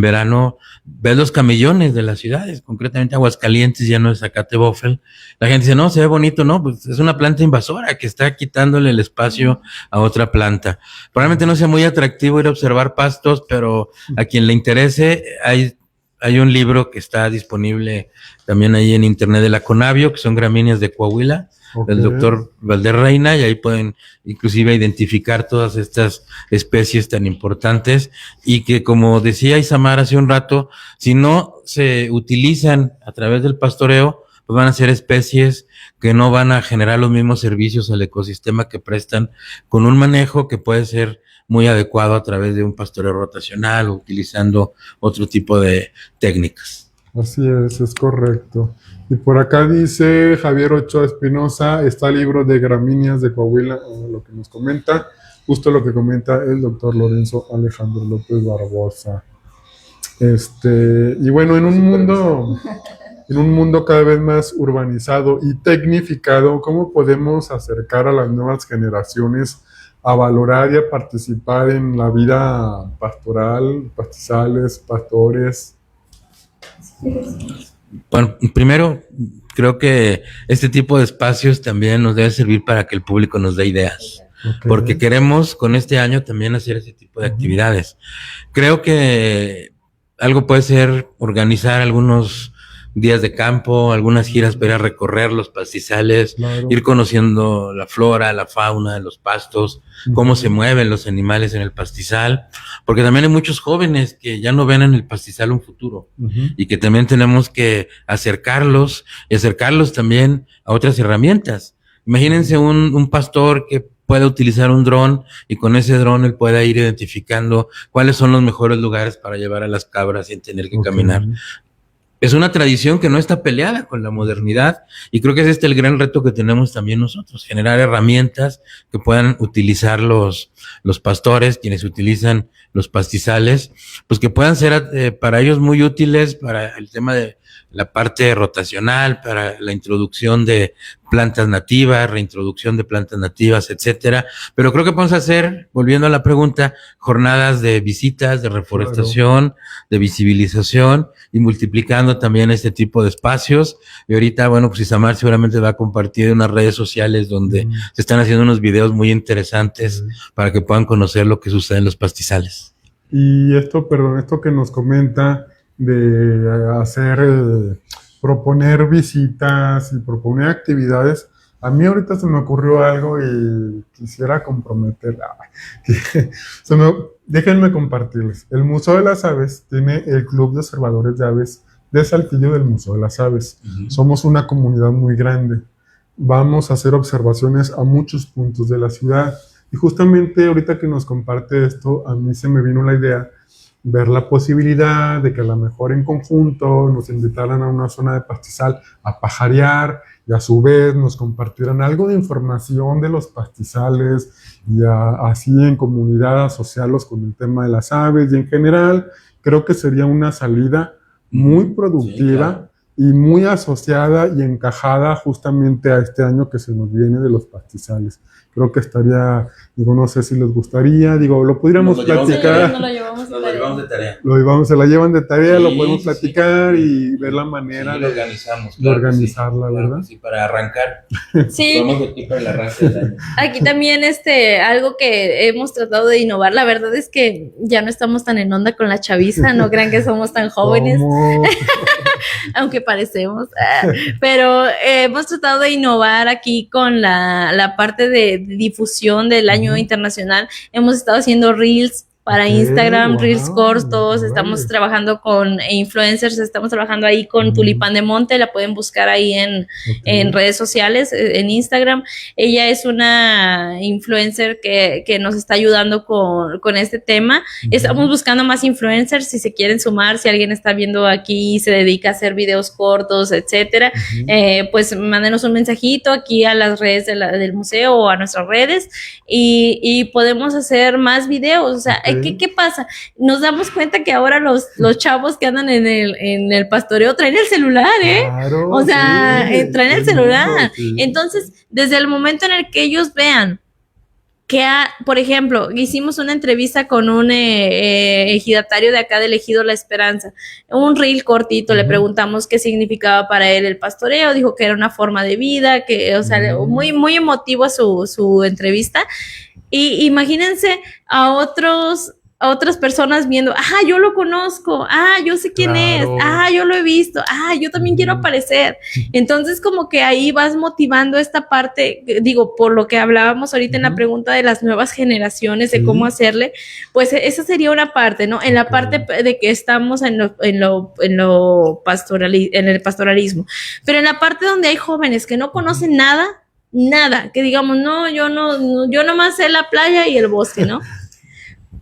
verano, ves los camellones de las ciudades, concretamente Aguascalientes, lleno de zacate bófel. La gente dice, no, se ve bonito, no, pues es una planta invasora que está quitándole el espacio a otra planta. Probablemente no sea muy atractivo ir a observar pastos, pero a quien le interese, hay un libro que está disponible también ahí en internet de la Conavio, que son gramíneas de Coahuila, del doctor Valderreina, y ahí pueden inclusive identificar todas estas especies tan importantes y que, como decía Isamar hace un rato, si no se utilizan a través del pastoreo, pues van a ser especies que no van a generar los mismos servicios al ecosistema que prestan con un manejo que puede ser muy adecuado a través de un pastoreo rotacional o utilizando otro tipo de técnicas. Así es correcto. Y por acá dice Javier Ochoa Espinosa, está el libro de gramíneas de Coahuila, lo que nos comenta, justo lo que comenta el doctor Lorenzo Alejandro López Barbosa. Y bueno, en un mundo cada vez más urbanizado y tecnificado, ¿cómo podemos acercar a las nuevas generaciones a valorar y a participar en la vida pastoral, pastizales, pastores? Bueno, primero, creo que este tipo de espacios también nos debe servir para que el público nos dé ideas, porque queremos con este año también hacer ese tipo de actividades. Creo que algo puede ser organizar algunos días de campo, algunas giras para ir a recorrer los pastizales, Claro. ir conociendo la flora, la fauna, los pastos, cómo se mueven los animales en el pastizal, porque también hay muchos jóvenes que ya no ven en el pastizal un futuro y que también tenemos que acercarlos y acercarlos también a otras herramientas. Imagínense un pastor que pueda utilizar un dron y con ese dron él pueda ir identificando cuáles son los mejores lugares para llevar a las cabras sin tener que caminar. Es una tradición que no está peleada con la modernidad y creo que es el gran reto que tenemos también nosotros, generar herramientas que puedan utilizar los pastores, quienes utilizan los pastizales, pues que puedan ser para ellos muy útiles para el tema de la parte rotacional, para la introducción de plantas nativas, reintroducción de plantas nativas, etcétera. Pero creo que podemos hacer, volviendo a la pregunta, jornadas de visitas, de reforestación, de visibilización y multiplicando también este tipo de espacios. Y ahorita, bueno, pues Isamar seguramente va a compartir en unas redes sociales donde se están haciendo unos videos muy interesantes para que puedan conocer lo que sucede en los pastizales. Y esto que nos comenta de hacer, proponer visitas y proponer actividades, a mí ahorita se me ocurrió algo y quisiera comprometerla. Déjenme compartirles. El Museo de las Aves tiene el Club de Observadores de Aves de Saltillo del Museo de las Aves. Somos una comunidad muy grande. Vamos a hacer observaciones a muchos puntos de la ciudad. Y justamente ahorita que nos comparte esto, a mí se me vino la idea ver la posibilidad de que a lo mejor en conjunto nos invitaran a una zona de pastizal a pajarear y a su vez nos compartieran algo de información de los pastizales y así en comunidad asociarlos con el tema de las aves y en general creo que sería una salida muy productiva. Sí, claro. Y muy asociada y encajada justamente a este año que se nos viene de los pastizales. Creo que estaría, digo, no sé si les gustaría, digo, lo pudiéramos platicar. Nos lo llevamos de tarea. Se la llevan de tarea, sí, lo podemos platicar y ver la manera de organizamos, de organizarla, sí, ¿verdad? Sí, para arrancar. Sí. Vamos aquí para el arranque del año. Aquí también algo que hemos tratado de innovar, la verdad es que ya no estamos tan en onda con la chaviza, no crean que somos tan jóvenes. Aunque parecemos, pero hemos tratado de innovar aquí con la parte de difusión del año internacional. Hemos estado haciendo reels para Instagram, reels cortos, estamos trabajando con influencers, estamos trabajando ahí con Tulipán de Monte, la pueden buscar ahí en redes sociales, en Instagram. Ella es una influencer que nos está ayudando con este tema. Estamos buscando más influencers, si se quieren sumar, si alguien está viendo aquí y se dedica a hacer videos cortos, etcétera, pues mándenos un mensajito aquí a las redes del museo o a nuestras redes y podemos hacer más videos, o sea, ¿qué pasa? Nos damos cuenta que ahora los chavos que andan en el pastoreo traen el celular, Claro, o sea, traen el celular. Sí. Entonces, desde el momento en el que ellos vean que, por ejemplo, hicimos una entrevista con un ejidatario de acá del ejido La Esperanza, un reel cortito, le preguntamos qué significaba para él el pastoreo, dijo que era una forma de vida, que, o sea, muy, muy emotivo su entrevista. Y imagínense a otras personas viendo, yo lo conozco, yo sé quién es, yo lo he visto, yo también quiero aparecer. Entonces como que ahí vas motivando esta parte, digo, por lo que hablábamos ahorita en la pregunta de las nuevas generaciones, de cómo hacerle, pues esa sería una parte, ¿no? En la parte de que estamos en el pastoralismo, pero en la parte donde hay jóvenes que no conocen nada, que digamos, yo nomás sé la playa y el bosque, ¿no?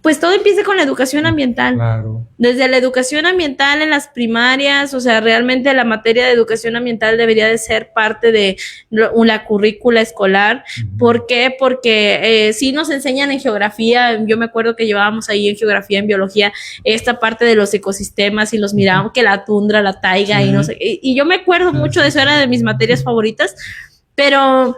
Pues todo empieza con la educación ambiental. Claro. Desde la educación ambiental en las primarias, o sea, realmente la materia de educación ambiental debería de ser parte de la currícula escolar. ¿Por qué? Porque sí nos enseñan en geografía, yo me acuerdo que llevábamos ahí en geografía, en biología, esta parte de los ecosistemas y los mirábamos, que la tundra, la taiga y no sé, y yo me acuerdo mucho de eso, era de mis materias favoritas, pero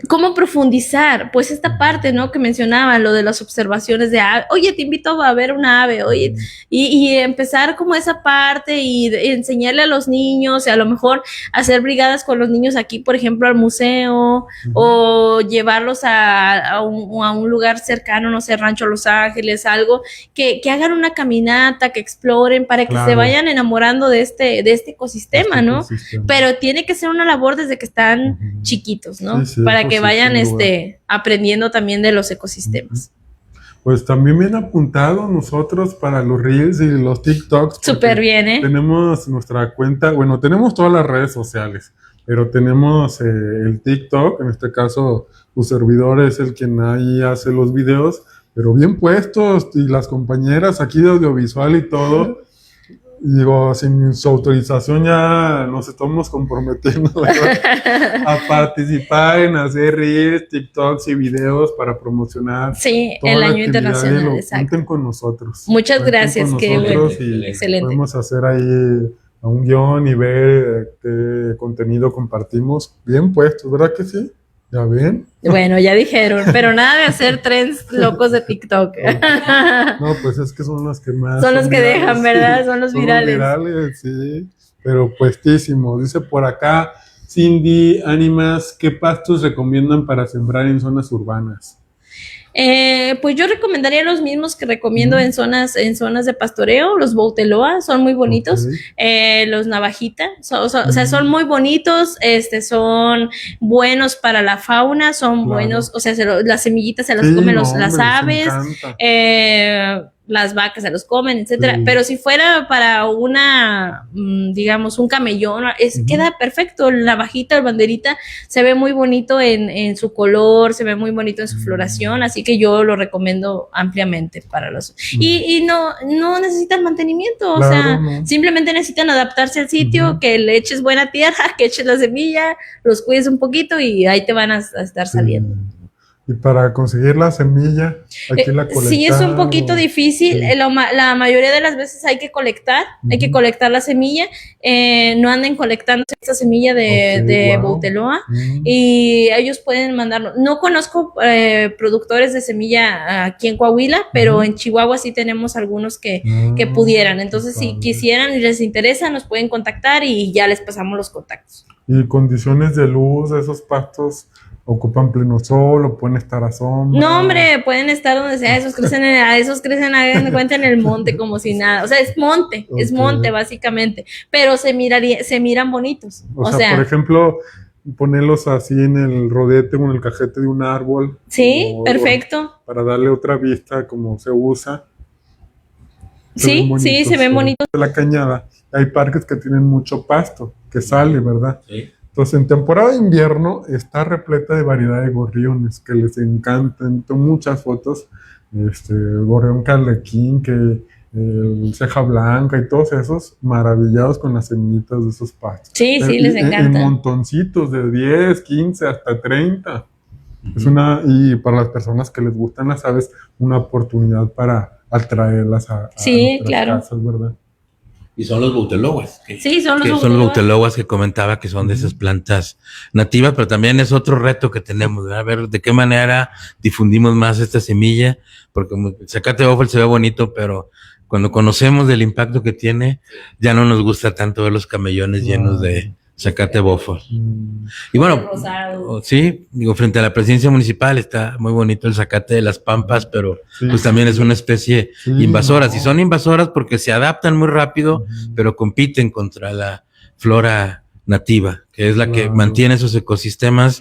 ¿cómo profundizar? Pues esta parte, ¿no? Que mencionaba, lo de las observaciones de ave. Oye, te invito a ver una ave, oye, y empezar como esa parte y enseñarle a los niños, y a lo mejor hacer brigadas con los niños aquí, por ejemplo, al museo, o llevarlos a un lugar cercano, no sé, Rancho Los Ángeles, algo, que hagan una caminata, que exploren, para que se vayan enamorando de este ecosistema, ¿no? Pero tiene que ser una labor desde que están chiquitos, ¿no? Sí, para que vayan aprendiendo también de los ecosistemas. Pues también bien apuntado nosotros para los Reels y los TikToks. Súper bien, ¿eh? Tenemos nuestra cuenta, bueno, tenemos todas las redes sociales, pero tenemos el TikTok, en este caso tu servidor es el quien ahí hace los videos, pero bien puestos, y las compañeras aquí de audiovisual y todo. Digo, sin su autorización ya nos estamos comprometiendo, ¿verdad? A participar en hacer reels, TikToks y videos para promocionar. Sí, el año internacional, exacto. Cuenten con nosotros. Muchas gracias, qué bueno. Excelente. Podemos hacer ahí un guión y ver qué contenido compartimos. Bien puestos, ¿verdad que sí? ¿Ya ven? Bueno, ya dijeron, pero nada de hacer trends locos de TikTok. No, pues es que son los que más... Son los que virales, dejan, ¿verdad? Son los virales. Virales, sí, pero puestísimo. Dice por acá, Cindy, Ánimas, ¿qué pastos recomiendan para sembrar en zonas urbanas? Pues yo recomendaría los mismos que recomiendo en zonas de pastoreo. Los Bouteloa son muy bonitos, los Navajita, o sea, son muy bonitos, son buenos para la fauna, son buenos, o sea, las semillitas se las comen las aves, las vacas se los comen, etcétera. Pero si fuera para digamos, un camellón, queda perfecto. La navajita, el banderita, se ve muy bonito en su color, se ve muy bonito en su floración, así que yo lo recomiendo ampliamente para los... Y no necesitan mantenimiento, o sea, simplemente necesitan adaptarse al sitio, que le eches buena tierra, que eches la semilla, los cuides un poquito y ahí te van a estar saliendo. Y para conseguir la semilla, aquí la colectar. Sí, es un poquito difícil. La mayoría de las veces hay que colectar, la semilla. No anden colectando esta semilla de Bouteloa, y ellos pueden mandarlo. No conozco productores de semilla aquí en Coahuila, pero en Chihuahua sí tenemos algunos que pudieran. Entonces, si quisieran y les interesa, nos pueden contactar y ya les pasamos los contactos. Y condiciones de luz, esos pastos ocupan pleno sol o pueden estar a sombra. No, hombre, pueden estar donde sea, esos crecen hagan de cuenta en el monte como si nada. O sea, es monte básicamente, pero se miran bonitos. O sea, por ejemplo, ponerlos así en el rodete o en el cajete de un árbol. Sí, perfecto. Para darle otra vista como se usa. Sí, se ven bonitos. De la cañada, hay parques que tienen mucho pasto, que sale, ¿verdad? Sí. Entonces, en temporada de invierno está repleta de variedad de gorriones que les encantan. Tengo muchas fotos, gorrión carlequín, ceja blanca y todos esos maravillados con las semillitas de esos pastos. Sí, les encanta. En montoncitos de 10, 15, hasta 30. Y para las personas que les gustan las aves, una oportunidad para atraerlas a casas, ¿verdad? Y son los bouteloas. Sí, son los bouteloas que comentaba que son de esas plantas nativas, pero también es otro reto que tenemos, ¿verdad? A ver de qué manera difundimos más esta semilla, porque el zacate bófil se ve bonito, pero cuando conocemos del impacto que tiene, ya no nos gusta tanto ver los camellones llenos de zacate bófil. Y bueno, sí, digo, frente a la presidencia municipal está muy bonito el zacate de las pampas, pero pues también es una especie invasora. Si son invasoras porque se adaptan muy rápido, pero compiten contra la flora nativa, que es la que mantiene esos ecosistemas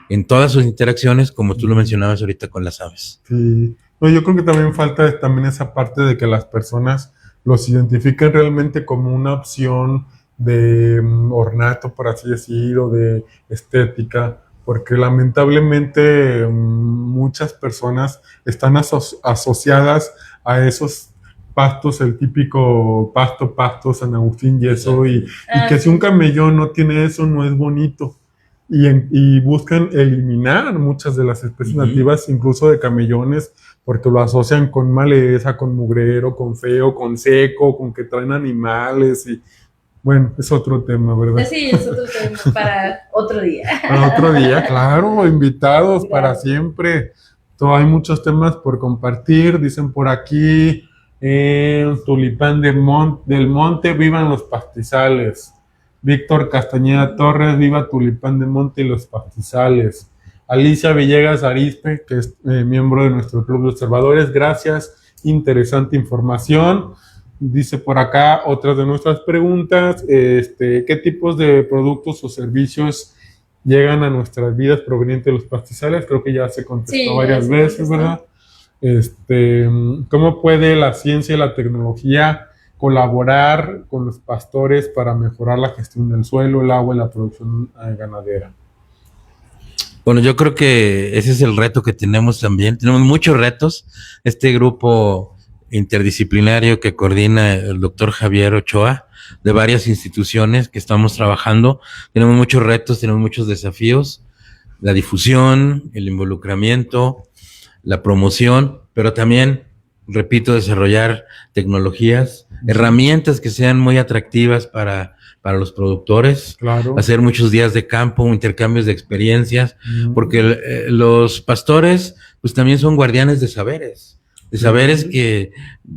en todas sus interacciones, como tú lo mencionabas ahorita con las aves. Sí. No, yo creo que también falta también esa parte de que las personas los identifiquen realmente como una opción de ornato, por así decirlo, de estética, porque lamentablemente muchas personas están asociadas a esos pastos, el típico pasto San Agustín y eso, y que si un camellón no tiene eso, no es bonito. Y buscan eliminar muchas de las especies nativas, incluso de camellones, porque lo asocian con maleza, con mugrero, con feo, con seco, con que traen animales, y Bueno, es otro tema, ¿verdad? Sí, es otro tema para otro día. Para otro día, claro, invitados para siempre. Hay muchos temas por compartir. Dicen por aquí, Tulipán del Monte, vivan los pastizales. Víctor Castañeda Torres, viva Tulipán del Monte y los pastizales. Alicia Villegas Arispe, que es miembro de nuestro club de observadores, gracias, interesante información. Dice por acá otras de nuestras preguntas, ¿qué tipos de productos o servicios llegan a nuestras vidas provenientes de los pastizales? Creo que ya se contestó varias veces, ¿verdad? ¿Cómo puede la ciencia y la tecnología colaborar con los pastores para mejorar la gestión del suelo, el agua y la producción ganadera? Bueno, yo creo que ese es el reto que tenemos también. Tenemos muchos retos. Este grupo interdisciplinario que coordina el doctor Javier Ochoa, de varias instituciones que estamos trabajando, tenemos muchos retos, tenemos muchos desafíos. La difusión, el involucramiento, la promoción, pero también, repito, desarrollar tecnologías, herramientas que sean muy atractivas para los productores, claro, hacer muchos días de campo, intercambios de experiencias, porque los pastores pues también son guardianes de saberes que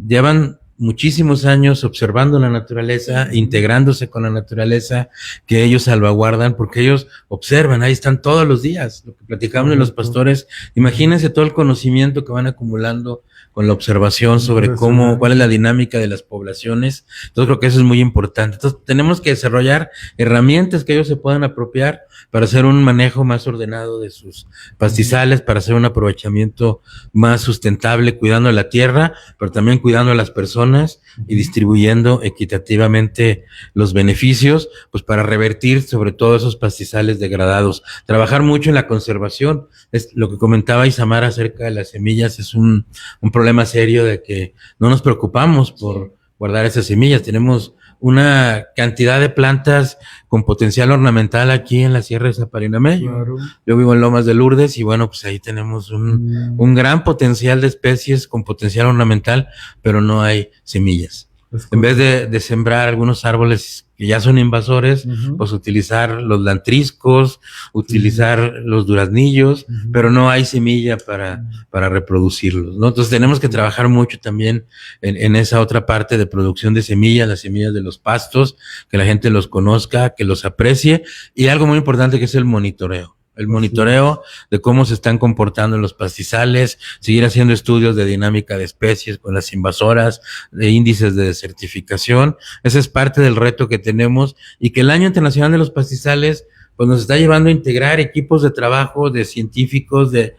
llevan muchísimos años observando la naturaleza, integrándose con la naturaleza, que ellos salvaguardan, porque ellos observan, ahí están todos los días, lo que platicamos de los pastores. Imagínense todo el conocimiento que van acumulando con la observación sobre cuál es la dinámica de las poblaciones. Entonces creo que eso es muy importante. Entonces tenemos que desarrollar herramientas que ellos se puedan apropiar para hacer un manejo más ordenado de sus pastizales, para hacer un aprovechamiento más sustentable, cuidando la tierra, pero también cuidando a las personas y distribuyendo equitativamente los beneficios, pues para revertir sobre todo esos pastizales degradados. Trabajar mucho en la conservación. Es lo que comentaba Isamara acerca de las semillas, es un problema serio de que no nos preocupamos por guardar esas semillas. Tenemos una cantidad de plantas con potencial ornamental aquí en la Sierra de Zaparinameyo. Claro. Yo vivo en Lomas de Lourdes y bueno, pues ahí tenemos un gran potencial de especies con potencial ornamental, pero no hay semillas. En vez de sembrar algunos árboles que ya son invasores, pues utilizar los lantriscos, utilizar los duraznillos, pero no hay semilla para reproducirlos, ¿no? Entonces tenemos que trabajar mucho también en esa otra parte de producción de semillas, las semillas de los pastos, que la gente los conozca, que los aprecie, y algo muy importante que es el monitoreo. El monitoreo de cómo se están comportando los pastizales, seguir haciendo estudios de dinámica de especies con las invasoras, de índices de desertificación. Ese es parte del reto que tenemos y que el Año Internacional de los Pastizales pues nos está llevando a integrar equipos de trabajo de científicos, de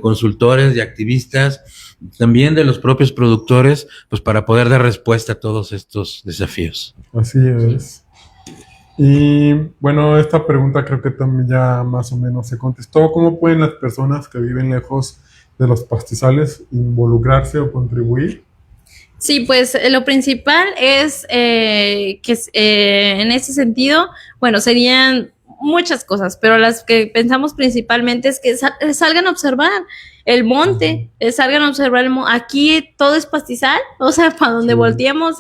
consultores, de activistas, también de los propios productores, pues para poder dar respuesta a todos estos desafíos. Así es. Y bueno, esta pregunta creo que también ya más o menos se contestó. ¿Cómo pueden las personas que viven lejos de los pastizales involucrarse o contribuir? Sí, pues lo principal es que en ese sentido, bueno, serían muchas cosas, pero las que pensamos principalmente es que salgan a observar el monte, salgan a observar aquí todo es pastizal, o sea, para donde volteemos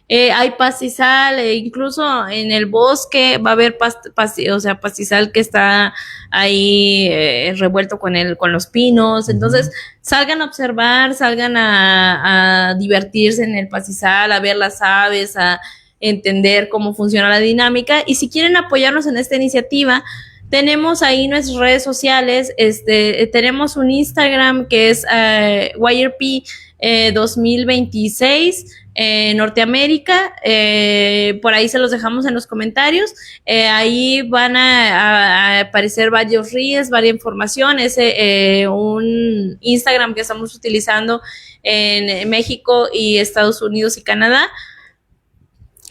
hay pastizal, incluso en el bosque va a haber pastizal que está ahí revuelto con los pinos. Entonces salgan a observar, salgan a divertirse en el pastizal, a ver las aves, a entender cómo funciona la dinámica. Y si quieren apoyarnos en esta iniciativa, tenemos ahí nuestras redes sociales. Tenemos un Instagram que es YRP 2026 Norteamérica, por ahí se los dejamos en los comentarios. Ahí van a aparecer varios reels, varias información. Es un Instagram que estamos utilizando en México y Estados Unidos y Canadá.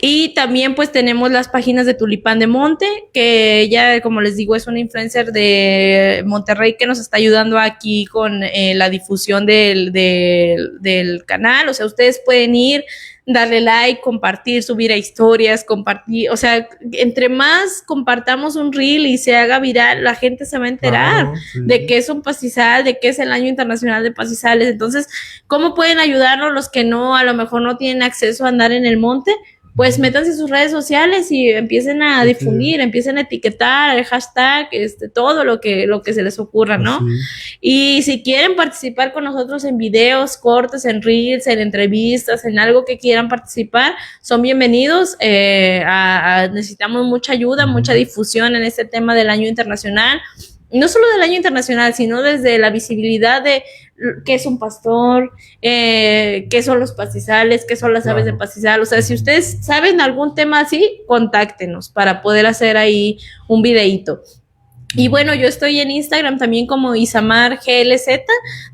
Y también pues tenemos las páginas de Tulipán de Monte, que ya como les digo es una influencer de Monterrey que nos está ayudando aquí con la difusión del canal. O sea, ustedes pueden ir, darle like, compartir, subir a historias, compartir. O sea, entre más compartamos un reel y se haga viral, la gente se va a enterar de qué es un pastizal, de qué es el Año Internacional de Pastizales. Entonces, ¿cómo pueden ayudarnos los que no, a lo mejor no tienen acceso a andar en el monte? pues métanse en sus redes sociales y empiecen a difundir, empiecen a etiquetar el hashtag, todo lo que se les ocurra, ¿no? Y si quieren participar con nosotros en videos, cortes, en reels, en entrevistas, en algo que quieran participar, son bienvenidos. Necesitamos mucha ayuda, mucha difusión en este tema del año internacional. No solo del año internacional, sino desde la visibilidad de qué es un pastor, qué son los pastizales, qué son las aves de pastizal. O sea, si ustedes saben algún tema así, contáctenos para poder hacer ahí un videíto. Y bueno, yo estoy en Instagram también como Isamar GLZ,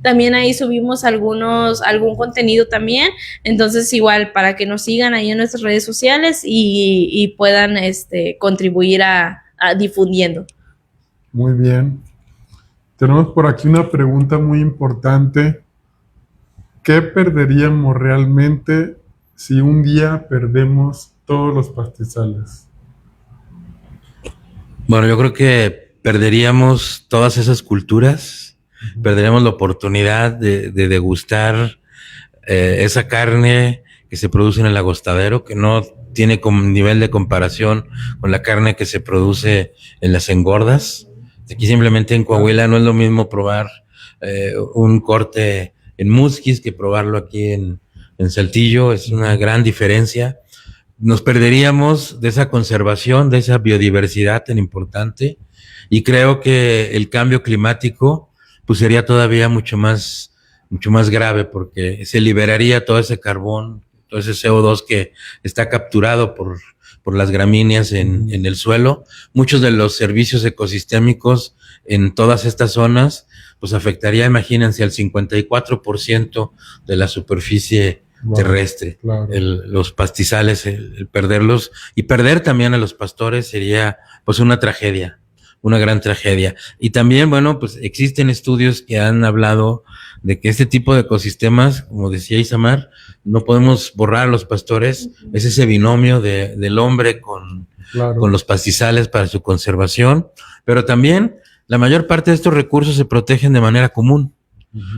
también ahí subimos algún contenido también, entonces igual para que nos sigan ahí en nuestras redes sociales y puedan contribuir a difundiendo. Muy bien. Tenemos por aquí una pregunta muy importante. ¿Qué perderíamos realmente si un día perdemos todos los pastizales? Bueno, yo creo que perderíamos todas esas culturas, perderíamos la oportunidad de degustar esa carne que se produce en el agostadero, que no tiene como nivel de comparación con la carne que se produce en las engordas. Aquí simplemente en Coahuila no es lo mismo probar un corte en Musquis que probarlo aquí en Saltillo, es una gran diferencia. Nos perderíamos de esa conservación, de esa biodiversidad tan importante, y creo que el cambio climático pues sería todavía mucho más grave, porque se liberaría todo ese carbón, todo ese CO2 que está capturado por las gramíneas en el suelo. Muchos de los servicios ecosistémicos en todas estas zonas, pues afectaría, imagínense, al 54% de la superficie terrestre. Claro. Los pastizales, el perderlos, y perder también a los pastores sería pues una tragedia, una gran tragedia. Y también, bueno, pues existen estudios que han hablado de que este tipo de ecosistemas, como decía Isamar, no podemos borrar a los pastores, es ese binomio del hombre con los pastizales para su conservación, pero también la mayor parte de estos recursos se protegen de manera común,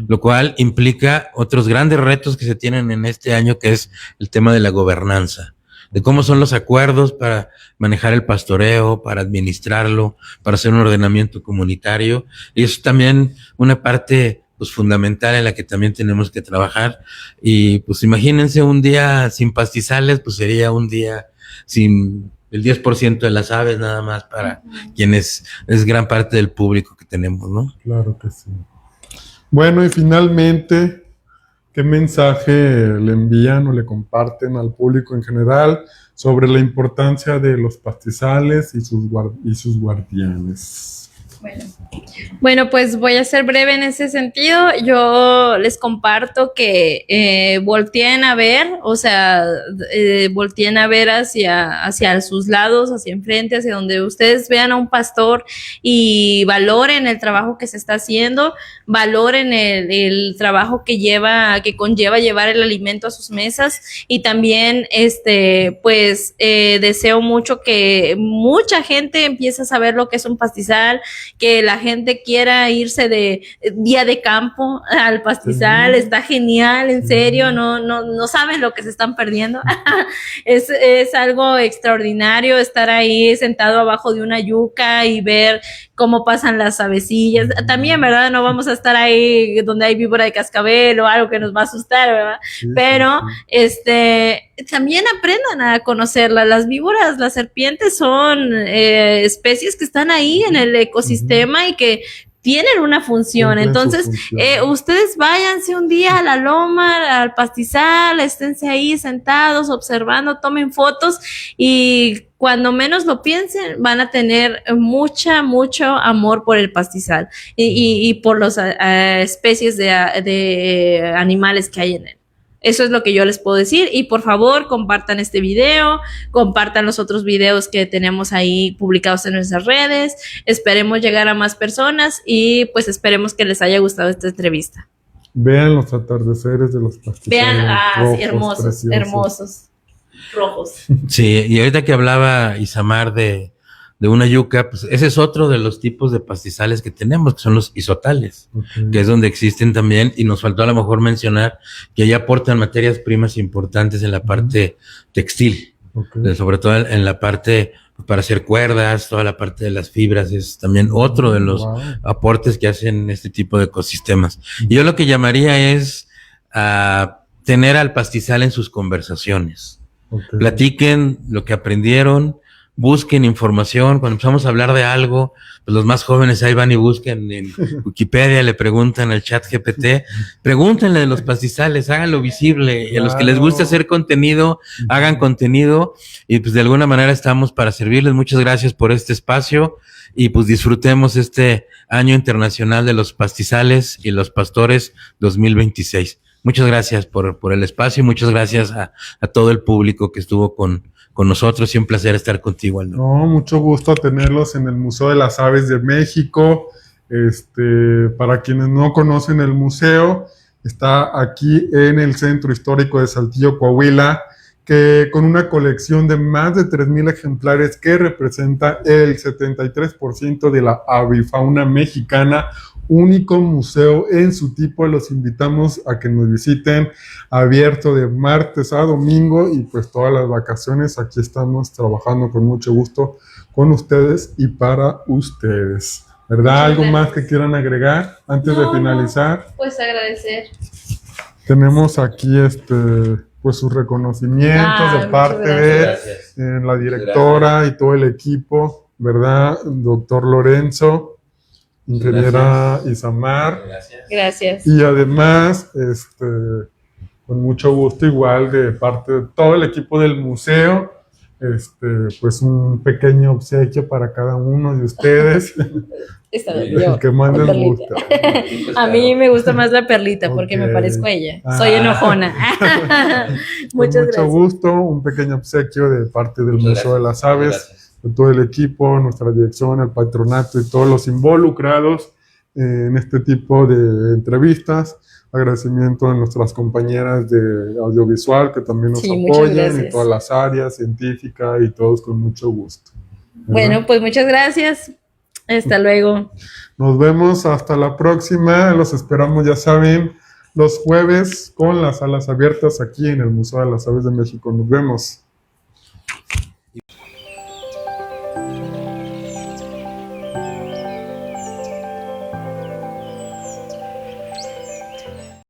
lo cual implica otros grandes retos que se tienen en este año, que es el tema de la gobernanza, de cómo son los acuerdos para manejar el pastoreo, para administrarlo, para hacer un ordenamiento comunitario, y eso también una parte pues fundamental en la que también tenemos que trabajar. Y pues imagínense un día sin pastizales, pues sería un día sin el 10% de las aves nada más para quienes es gran parte del público que tenemos, ¿no? Claro que sí. Bueno, y finalmente, ¿qué mensaje le envían o le comparten al público en general sobre la importancia de los pastizales y sus guardianes? Bueno, pues voy a ser breve en ese sentido. Yo les comparto que volteen a ver, o sea, volteen a ver hacia sus lados, hacia enfrente, hacia donde ustedes vean a un pastor y valoren el trabajo que se está haciendo, valoren el trabajo que conlleva llevar el alimento a sus mesas, y también pues deseo mucho que mucha gente empiece a saber lo que es un pastizal, que la gente quiera irse de día de campo al pastizal. Está genial, en serio, no saben lo que se están perdiendo. Es algo extraordinario estar ahí sentado abajo de una yuca y ver cómo pasan las avecillas. También, ¿verdad? No vamos a estar ahí donde hay víbora de cascabel o algo que nos va a asustar, ¿verdad? Pero también aprendan a conocerlas. Las víboras, las serpientes son especies que están ahí en el ecosistema y que tienen una función. Entonces, ustedes váyanse un día a la loma, al pastizal, esténse ahí sentados, observando, tomen fotos, y cuando menos lo piensen, van a tener mucho amor por el pastizal y por las especies de animales que hay en él. Eso es lo que yo les puedo decir, y por favor compartan este video, compartan los otros videos que tenemos ahí publicados en nuestras redes. Esperemos llegar a más personas y pues esperemos que les haya gustado esta entrevista. Vean los atardeceres de los pastizales. Vean, rojos, sí, hermosos, preciosos. Hermosos, rojos. Sí, y ahorita que hablaba Isamar de una yuca, pues ese es otro de los tipos de pastizales que tenemos, que son los isotales, que es donde existen también, y nos faltó a lo mejor mencionar que ya aportan materias primas importantes en la parte textil. Ok. Sobre todo en la parte para hacer cuerdas, toda la parte de las fibras es también otro de los Wow. aportes que hacen este tipo de ecosistemas. Y yo lo que llamaría es tener al pastizal en sus conversaciones. Ok. Platiquen lo que aprendieron, busquen información. Cuando empezamos a hablar de algo, pues los más jóvenes ahí van y busquen en Wikipedia, le preguntan al chat GPT, pregúntenle de los pastizales, háganlo visible. Y a los que les gusta hacer contenido, hagan contenido. Y pues de alguna manera estamos para servirles. Muchas gracias por este espacio y pues disfrutemos este año internacional de los pastizales y los pastores 2026. Muchas gracias por el espacio y muchas gracias a todo el público que estuvo con nosotros y un placer estar contigo, Aldo. No, mucho gusto tenerlos en el Museo de las Aves de México. Para quienes no conocen el museo, está aquí en el Centro Histórico de Saltillo, Coahuila, que con una colección de más de 3,000 ejemplares que representa el 73% de la avifauna mexicana, único museo en su tipo. Los invitamos a que nos visiten, abierto de martes a domingo y pues todas las vacaciones aquí estamos trabajando con mucho gusto con ustedes y para ustedes. ¿Verdad? Muchas ¿Algo más gracias. que quieran agregar antes de finalizar? Pues agradecer. Tenemos aquí pues sus reconocimientos de muchas parte gracias. de la directora y todo el equipo, ¿verdad? Doctor Lorenzo, ingeniera Isamar, Gracias. y además, con mucho gusto igual de parte de todo el equipo del museo, pues un pequeño obsequio para cada uno de ustedes, Esta vez el yo. que más les Perlita. gusta. A mí me gusta más la perlita porque me Ok. parezco a ella. Ah. Soy enojona. Con Muchas mucho gracias. gusto, un pequeño obsequio de parte del Museo de las Aves, de todo el equipo, nuestra dirección, el patronato y todos los involucrados en este tipo de entrevistas. Agradecimiento a nuestras compañeras de audiovisual que también nos Sí, muchas apoyan gracias. en todas las áreas, científica y todos con mucho gusto. ¿Verdad? Bueno, pues muchas gracias. Hasta luego. Nos vemos hasta la próxima. Los esperamos, ya saben, los jueves con las salas abiertas aquí en el Museo de las Aves de México. Nos vemos.